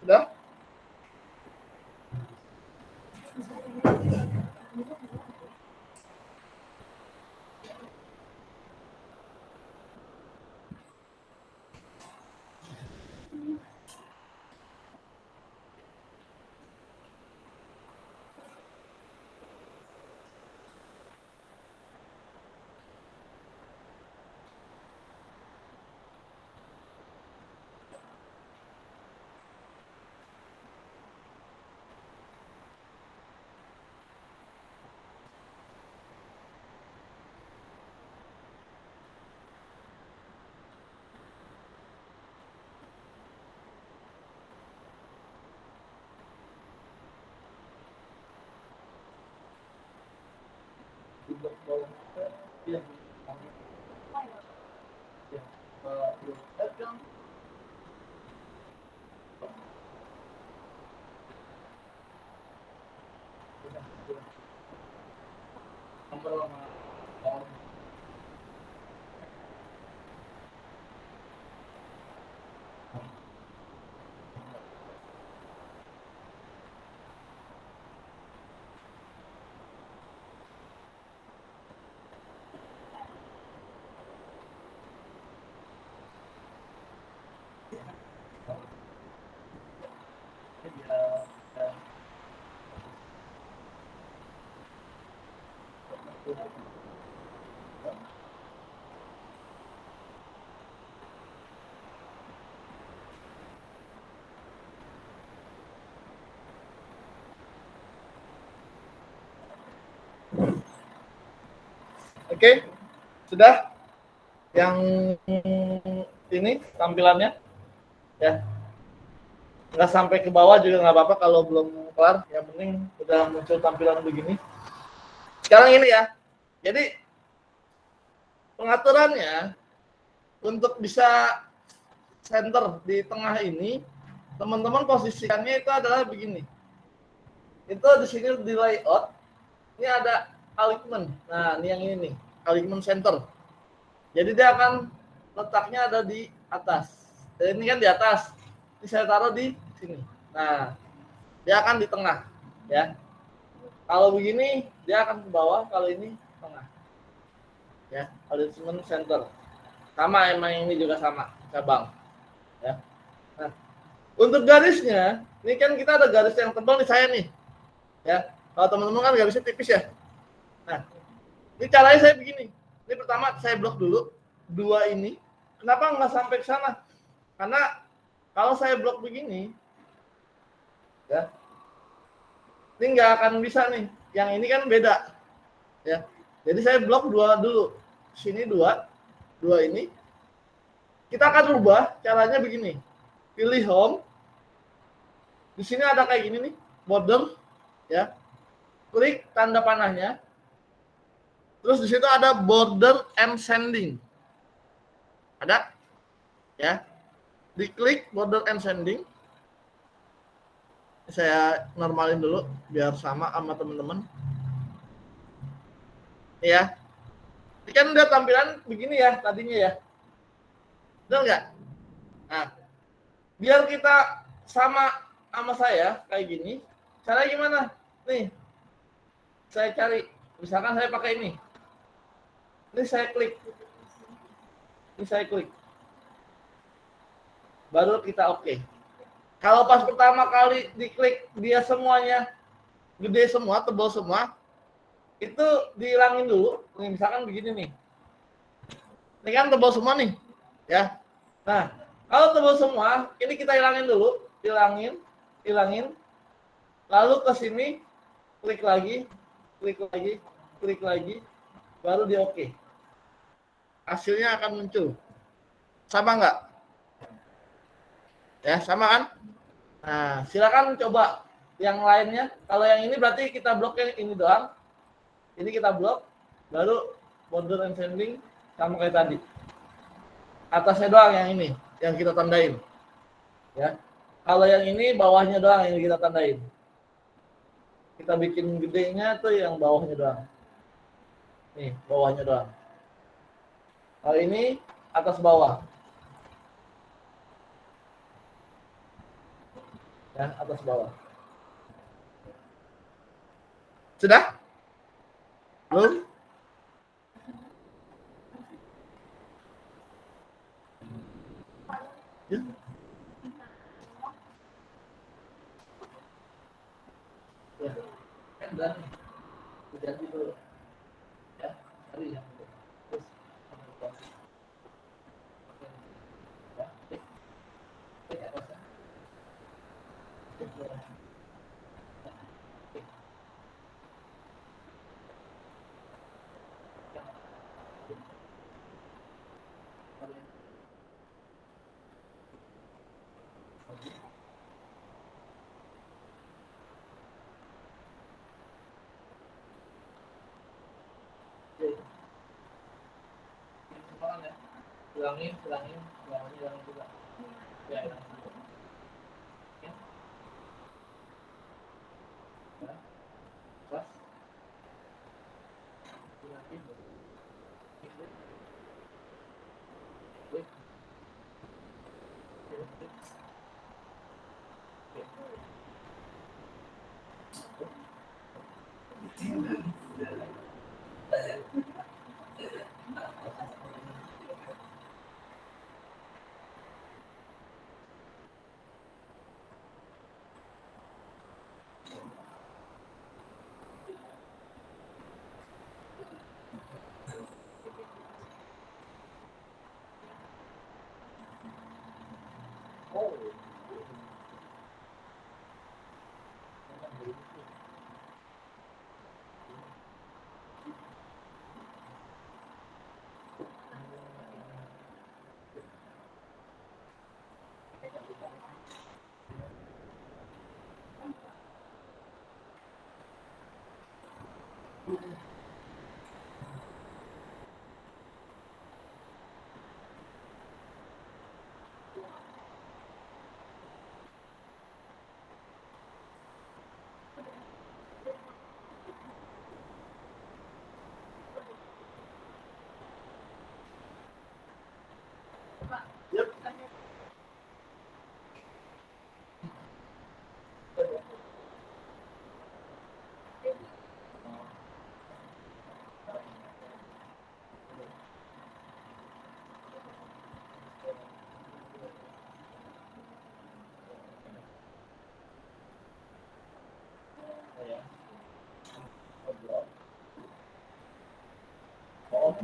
Sudah? Di blok bawah ya. Ya. Kan nomor sama Oke, sudah yang ini tampilannya ya, nggak sampai ke bawah juga nggak apa-apa kalau belum kelar, yang penting udah muncul tampilan begini. Sekarang ini ya, jadi pengaturannya untuk bisa center di tengah ini, teman-teman posisikannya itu adalah begini. Itu di sini di layout, ini ada alignment. Nah, ini yang ini nih, alignment center. Jadi dia akan letaknya ada di atas. Dan ini kan di atas. Ini saya taruh di sini. Nah, dia akan di tengah, ya. Kalau begini dia akan ke bawah, kalau ini tengah. Ya, alignment center. Sama emang ini juga sama cabang. Ya. Nah, untuk garisnya, ini kan kita ada garis yang tebal nih saya nih. Ya, kalau teman-teman kan garisnya tipis ya. Nah, ini caranya saya begini. Ini pertama saya blok dulu dua ini. Kenapa nggak sampai ke sana? Karena kalau saya blok begini, ya, ini nggak akan bisa nih. Yang ini kan beda, ya. Jadi saya blok dua dulu. Sini dua ini. Kita akan rubah caranya begini. Pilih home. Di sini ada kayak gini nih, border, ya. Klik tanda panahnya. Terus di situ ada border and sending. Ada? Ya. Diklik border and sending. Saya normalin dulu biar sama teman-teman. Ya. Ini kan udah tampilan begini ya tadinya ya. Betul nggak? Nah, biar kita sama saya kayak gini. Caranya gimana? Nih. Saya cari. Misalkan saya pakai ini. Ini saya klik. Ini saya klik. Baru kita oke. Kalau pas pertama kali diklik dia semuanya gede semua, tebal semua, itu dihilangin dulu. Nih, misalkan begini nih. Ini kan tebal semua nih. Ya. Nah, kalau tebal semua, ini kita hilangin dulu. Hilangin. Lalu ke sini, klik lagi, baru dia oke. Hasilnya akan muncul. Sama nggak? Ya, sama kan? Nah, silakan coba yang lainnya. Kalau yang ini berarti kita blok yang ini doang. Ini kita blok, baru border and sending sama kayak tadi. Atasnya doang yang ini, yang kita tandain. Ya. Kalau yang ini bawahnya doang yang kita tandain. Kita bikin gedenya tuh yang bawahnya doang. Nih, bawahnya doang. Kalau ini atas bawah. Ya, atas bawah. Sudah? Belum? Ya. Ya. Kan udah nih. Jadi dulu. Ya, hari ya. Terus. Ya, tik. Tik atasnya. Tik bawah. Tik. Ya. Tik. Kalian. Oke. Oke. Ini semuanya ya. Hilangin juga. Ya, hilangin juga. Ya. Ya. Pas. Hilangin. Klik. Klik. Klik. Klik. Oh. Yep. Oh.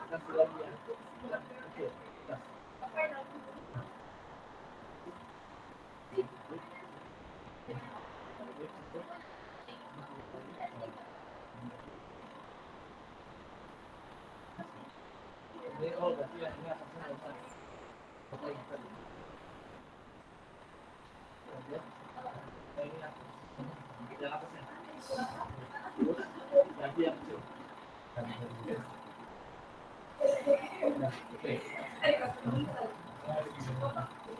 Kasih lagi ya. Oke. Gas. Ini oh berarti yang ini atasnya nggak usah. Oke, tadi. Ya. Nah, ini atas. Yang atasnya. Terus ganti yang kecil. Nah, oke.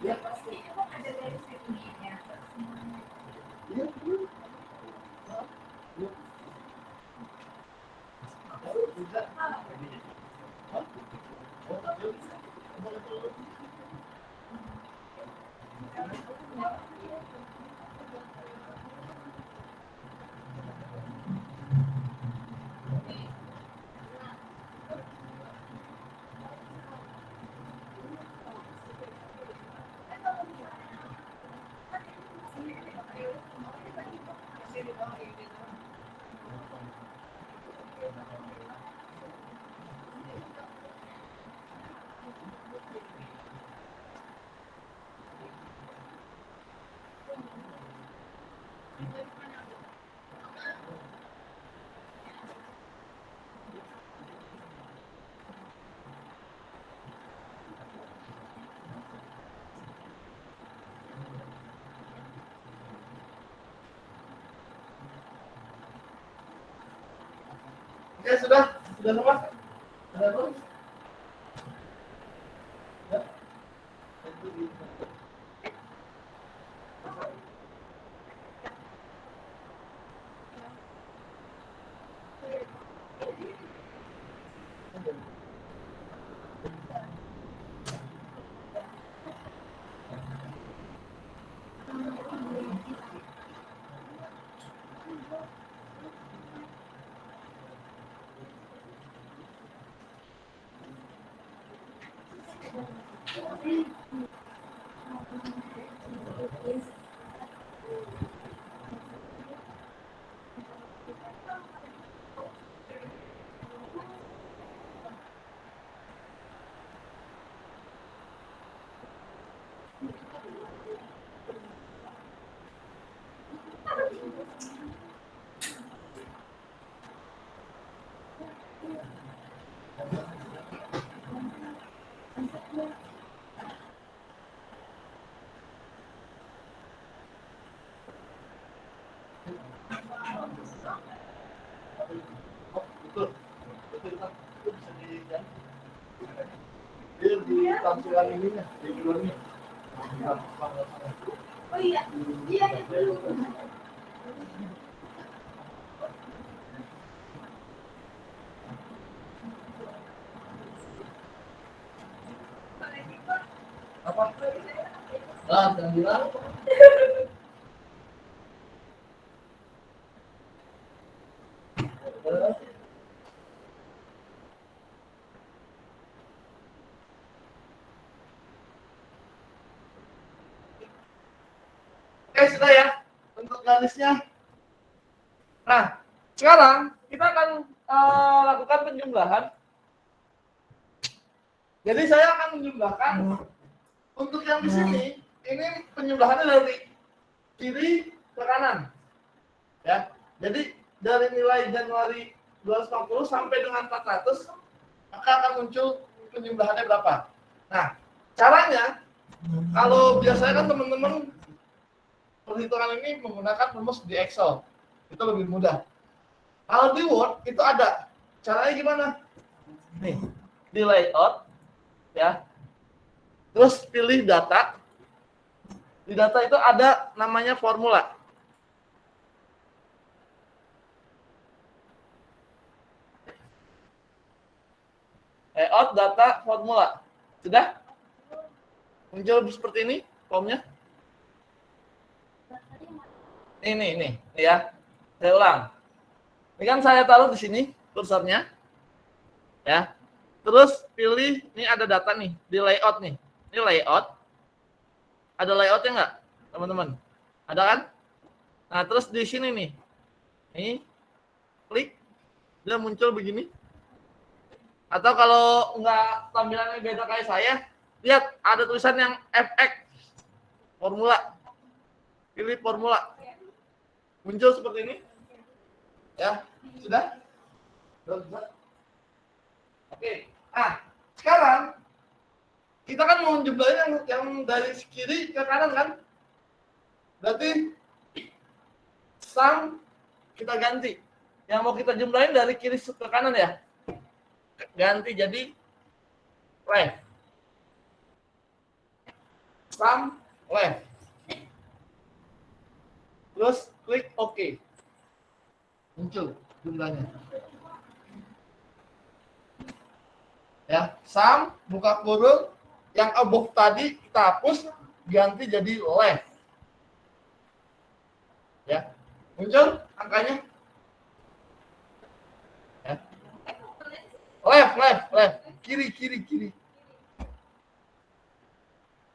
Ya. Iya. Bisa. Oke, sudah semua? Sudah belum? Ya. Oh, betul. Betul, Pak. Itu bisa di tampilan ininya, di videonya. Oh iya, iya itu. Apa? Nah, yang bilang oke, sudah ya untuk garisnya. Nah, sekarang kita akan lakukan penjumlahan. Jadi saya akan menjumlahkan untuk yang di sini. Ini penjumlahannya dari kiri ke kanan, ya. Jadi dari nilai Januari 250 sampai dengan 400, maka akan muncul penjumlahannya berapa. Nah, caranya kalau biasanya kan teman-teman perhitungan ini menggunakan rumus di Excel, itu lebih mudah. Kalau di Word itu ada caranya gimana? Nih, di layout, ya. Terus pilih data. Di data itu ada namanya formula. Layout, data, formula. Sudah? Muncul seperti ini formnya. Ini ya. Saya ulang. Ini kan saya taruh di sini kursornya. Ya. Terus pilih, ini ada data nih, di layout nih. Ini layout. Ada layoutnya nggak, teman-teman? Ada kan? Nah, terus di sini nih. Ini, klik. Dia muncul begini. Atau kalau nggak tampilannya beda kayak saya, lihat ada tulisan yang FX. Formula. Pilih formula. Muncul seperti ini. Ya, sudah? Sudah. Oke. Nah, sekarang kita kan mau jumlahin yang dari kiri ke kanan kan? Berarti sum kita ganti. Yang mau kita jumlahin dari kiri ke kanan ya. Ganti jadi left. Sum left. Terus klik OK. Muncul jumlahnya. Ya, sum buka kurung, yang above tadi kita hapus, ganti jadi left. Ya, muncul angkanya. Ya. Left, kiri.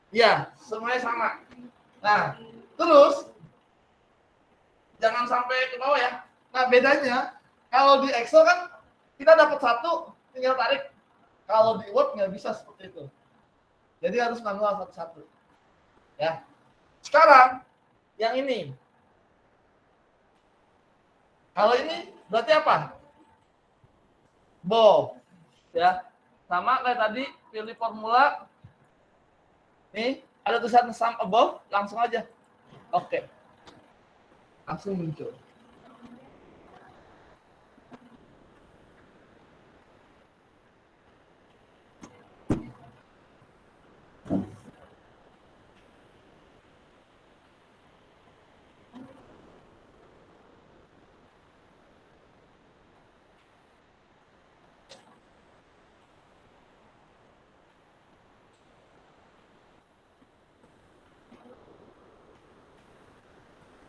Ya, semuanya sama. Nah, terus jangan sampai ke bawah ya. Nah, bedanya kalau di Excel kan kita dapat satu, tinggal tarik. Kalau di Word nggak bisa seperti itu. Jadi harus manual satu-satu. Ya. Sekarang yang ini. Kalau ini berarti apa? Bold. Ya. Sama kayak tadi, pilih formula. Nih, ada tulisan sum above, langsung aja. Oke. Langsung muncul.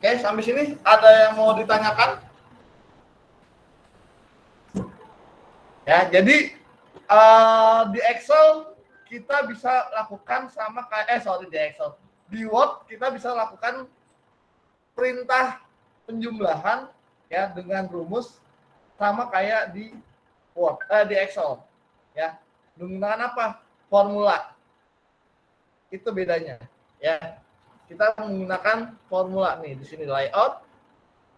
Oke, sampai sini ada yang mau ditanyakan? Ya, jadi di Excel kita bisa lakukan sama kayak di Excel. Di Word kita bisa lakukan perintah penjumlahan ya dengan rumus sama kayak di Word, di Excel. Ya. Menggunakan apa? Formula. Itu bedanya, ya. Kita menggunakan formula nih di sini layout,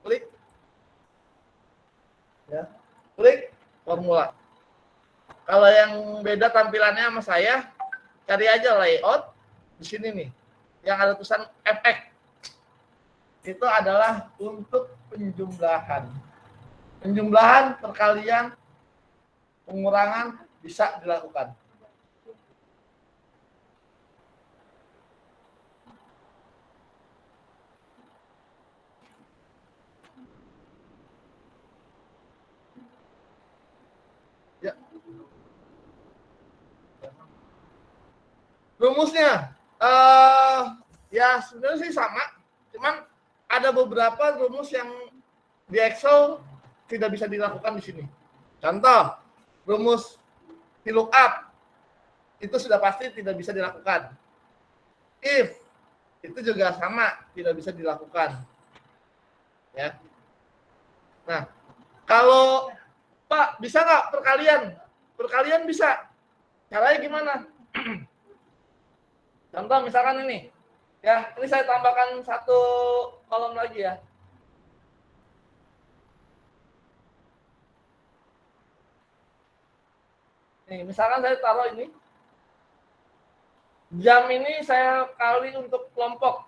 klik, ya, klik formula. Kalau yang beda tampilannya sama saya, cari aja layout di sini nih, yang ada tulisan FX. Itu adalah untuk penjumlahan. Penjumlahan, perkalian, pengurangan bisa dilakukan. Ya. Rumusnya, ya sebenarnya sih sama, cuman ada beberapa rumus yang di Excel tidak bisa dilakukan di sini. Contoh, rumus VLOOKUP itu sudah pasti tidak bisa dilakukan. If itu juga sama, tidak bisa dilakukan. Ya. Nah, kalau Pak, bisa nggak perkalian? Perkalian bisa. Caranya gimana? Contoh misalkan ini. Ya, ini saya tambahkan satu kolom lagi ya. Nih, misalkan saya taruh ini. Jam ini saya kali untuk kelompok.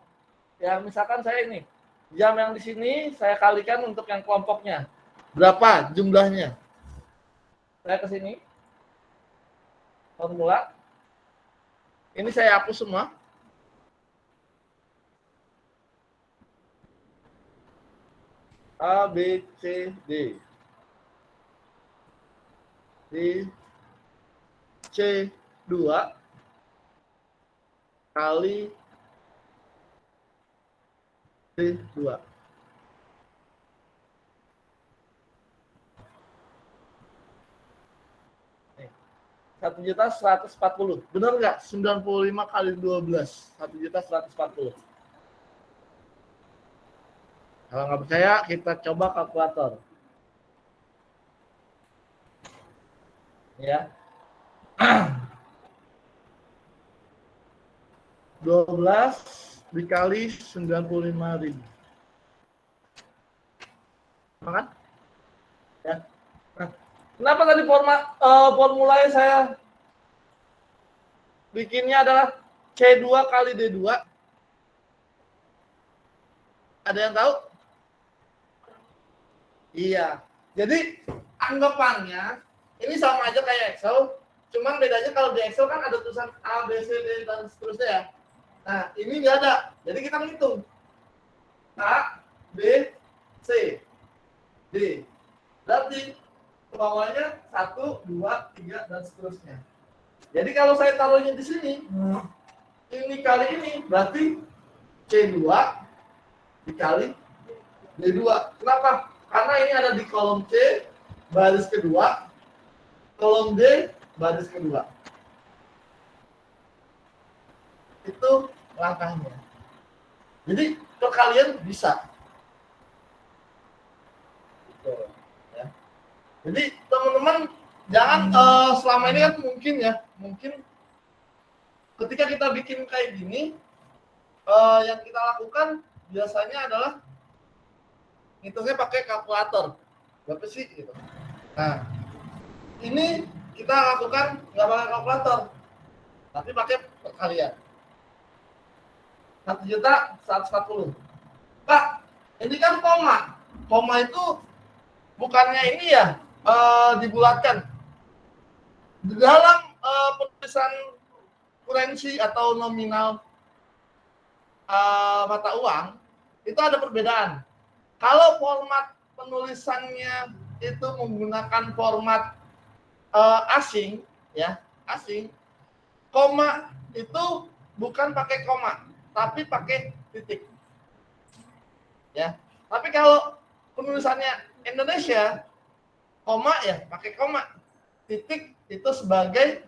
Ya, misalkan saya ini. Jam yang di sini saya kalikan untuk yang kelompoknya. Berapa jumlahnya? Saya ke sini. Formula. Ini saya hapus semua. A, B, C, D. Di C2 kali D2. 1.140. Benar nggak? 95 kali 12. 1.140. Kalau nggak percaya, kita coba kalkulator. Ya. 12 dikali 95.000. Makan? Ya. Nah, kenapa tadi formulanya saya bikinnya adalah C2 kali D2? Ada yang tahu? Iya. Jadi anggapannya ini sama aja kayak Excel, cuman bedanya kalau di Excel kan ada tulisan A, B, C, D, dan seterusnya ya. Nah, ini nggak ada. Jadi kita menghitung. A, B, C, D. Berarti bawahnya 1, 2, 3, dan seterusnya. Jadi kalau saya taruhnya di sini, ini kali ini, berarti C2 dikali D2. Kenapa? Karena ini ada di kolom C, baris kedua, kolom D, baris kedua. Itu langkahnya. Jadi perkalian bisa. Ya. Jadi teman-teman jangan selama ini kan mungkin ketika kita bikin kayak gini, yang kita lakukan biasanya adalah ngitungnya pakai kalkulator. Berapa sih gitu. Nah, ini kita lakukan nggak pakai kalkulator, tapi pakai perkalian. 1.140. Pak, ini kan koma. Koma itu bukannya ini ya dibulatkan. Di dalam penulisan kurensi atau nominal mata uang itu ada perbedaan. Kalau format penulisannya itu menggunakan format asing, ya asing, koma itu bukan pakai koma, tapi pakai titik. Ya. Tapi kalau penulisannya Indonesia, koma ya pakai koma, titik itu sebagai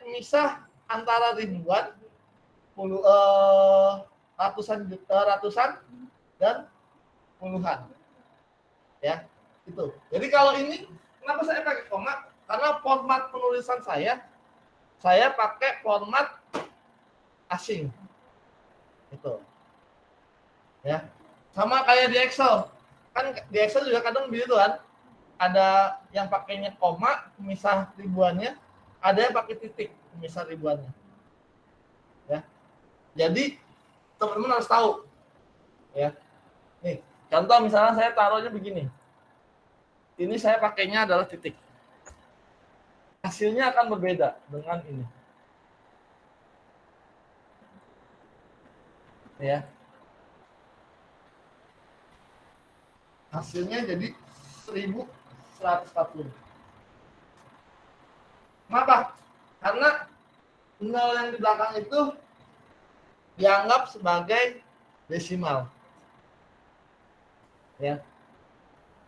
pemisah antara ribuan, ratusan dan puluhan. Ya, itu. Jadi kalau ini kenapa saya pakai koma? Karena format penulisan saya pakai format asing. Itu. Ya. Sama kayak di Excel. Kan di Excel juga kadang begitu kan. Ada yang pakainya koma, pemisah ribuannya, ada yang pakai titik, pemisah ribuannya. Ya. Jadi teman-teman harus tahu. Ya. Nih, contoh misalnya saya taruhnya begini. Ini saya pakainya adalah titik. Hasilnya akan berbeda dengan ini. Ya. Hasilnya jadi 1140. Kenapa? Karena nol yang di belakang itu dianggap sebagai desimal. Ya.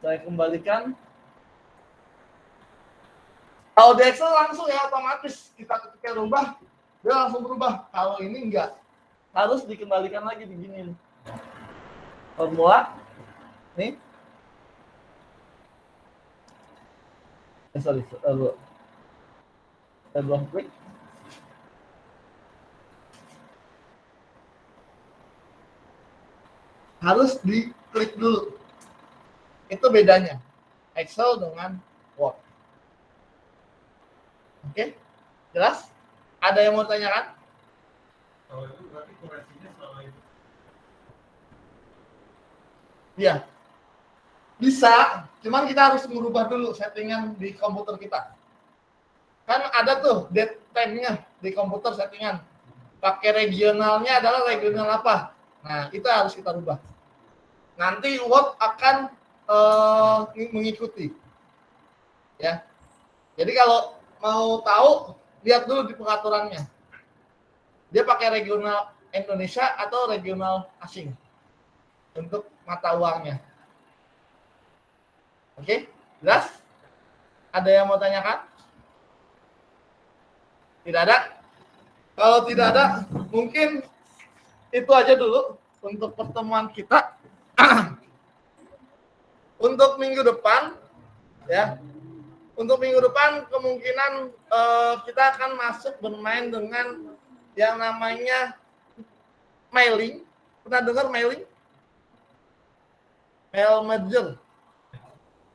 Saya kembalikan. Kalau di Excel langsung ya otomatis kita ketika rubah, dia langsung berubah. Kalau ini enggak. Harus dikembalikan lagi begini. Formula. Nih. Sorry. Saya belum klik. Harus diklik dulu. Itu bedanya Excel dengan Word. Oke? Jelas? Ada yang mau tanyakan? Kalau itu berarti koreksinya selama itu. Iya. Bisa, cuman kita harus merubah dulu settingan di komputer kita. Kan ada tuh date time-nya di komputer settingan. Pakai regionalnya adalah regional apa? Nah, itu harus kita rubah. Nanti Word akan mengikuti. Ya. Jadi kalau mau tahu, lihat dulu di pengaturannya. Dia pakai regional Indonesia atau regional asing untuk mata uangnya. Oke, jelas? Ada yang mau tanyakan? Tidak ada? Kalau tidak ada, mungkin itu aja dulu untuk pertemuan kita. Untuk minggu depan, ya. Untuk minggu depan kemungkinan kita akan masuk bermain dengan yang namanya mailing. Pernah dengar mailing? Mail merger.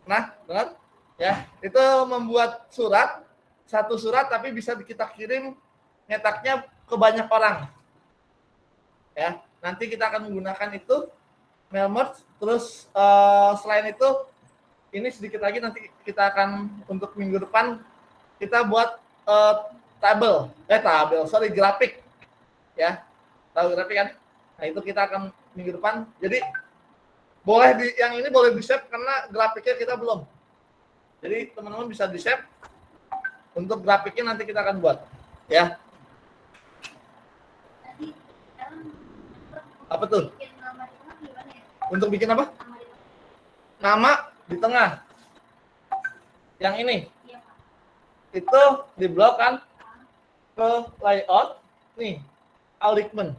Nah, dengar? Ya, itu membuat surat, satu surat tapi bisa kita kirim nyetaknya ke banyak orang. Ya, nanti kita akan menggunakan itu mail merge. Terus selain itu, ini sedikit lagi nanti kita akan untuk minggu depan kita buat grafik. Ya, tahu grafik kan? Nah, itu kita akan minggu depan. Jadi yang ini boleh di-save karena grafiknya kita belum. Jadi teman-teman bisa di-save. Untuk grafiknya nanti kita akan buat. Ya. Apa tuh? Untuk bikin apa? Nama di tengah. Yang ini. Itu di blok kan ke layout. Nih, alignment.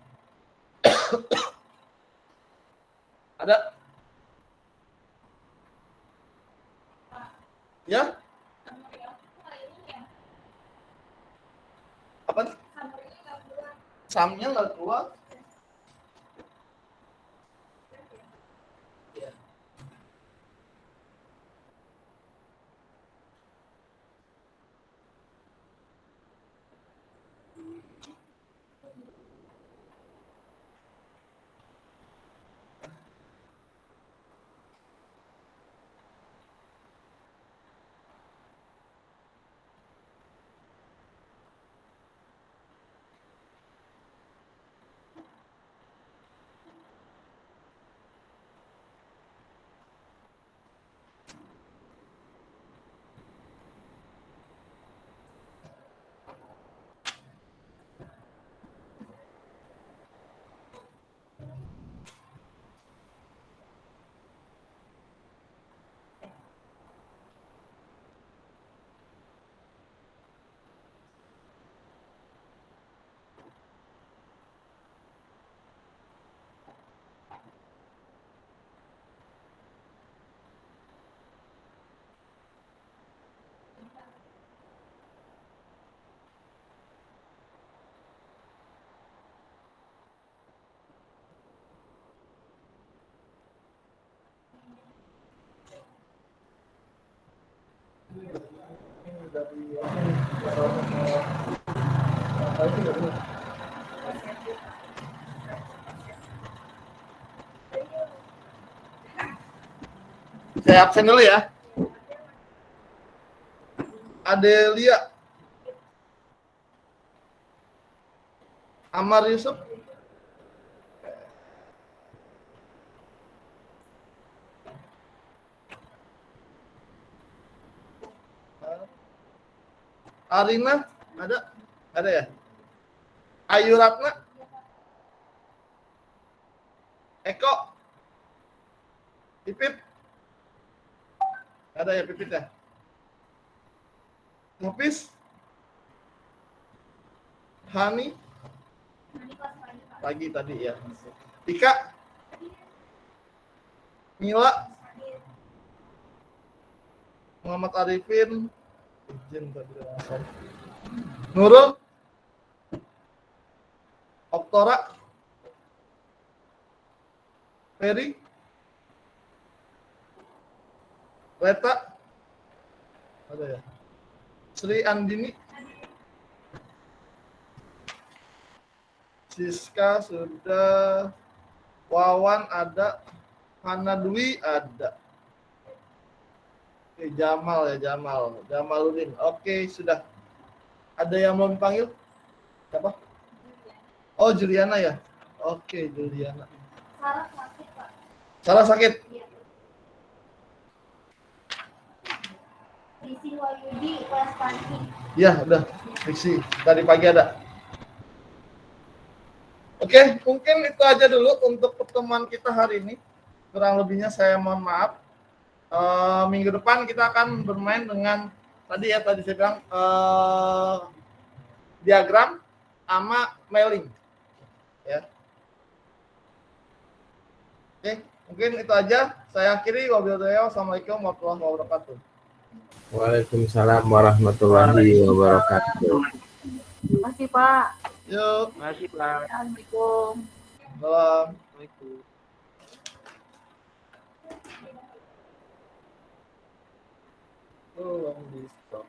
Ada? Ya? Apa? Sumnya nggak keluar. Ini dari apa itu dari saya absen dulu ya. Adelia Amar Yusuf. Arina ada? Ada ya? Ayu Ratna. Eko. Pipit. Ada ya Pipit ya? Hafiz. Hani. Pagi tadi ya. Tika. Mila. Muhammad Arifin. Izin tadi langsung. Nurul. Oktora. Ferry. Reta. Ada ya? Sri Andini. Siska sudah. Wawan ada. Hana Dwi ada. Oke, Jamal ya, Jamaluddin. Oke, sudah. Ada yang mau dipanggil? Siapa? Oh, Juliana ya. Oke, Juliana. Sarah sakit, Pak. Sarah sakit. Iya. Risi Wahyudi kelas pagi. Iya, udah. Fiksi. Tadi pagi ada. Oke, mungkin itu aja dulu untuk pertemuan kita hari ini. Kurang lebihnya saya mohon maaf. Minggu depan kita akan bermain dengan tadi saya bilang diagram sama mailing ya. Oke, mungkin itu aja saya akhiri. Wassalamualaikum warahmatullahi wabarakatuh. Waalaikumsalam warahmatullahi wabarakatuh. Terima kasih, Pak. Yuk, Masih Pak. Assalamualaikum. salam. Tolong di stop.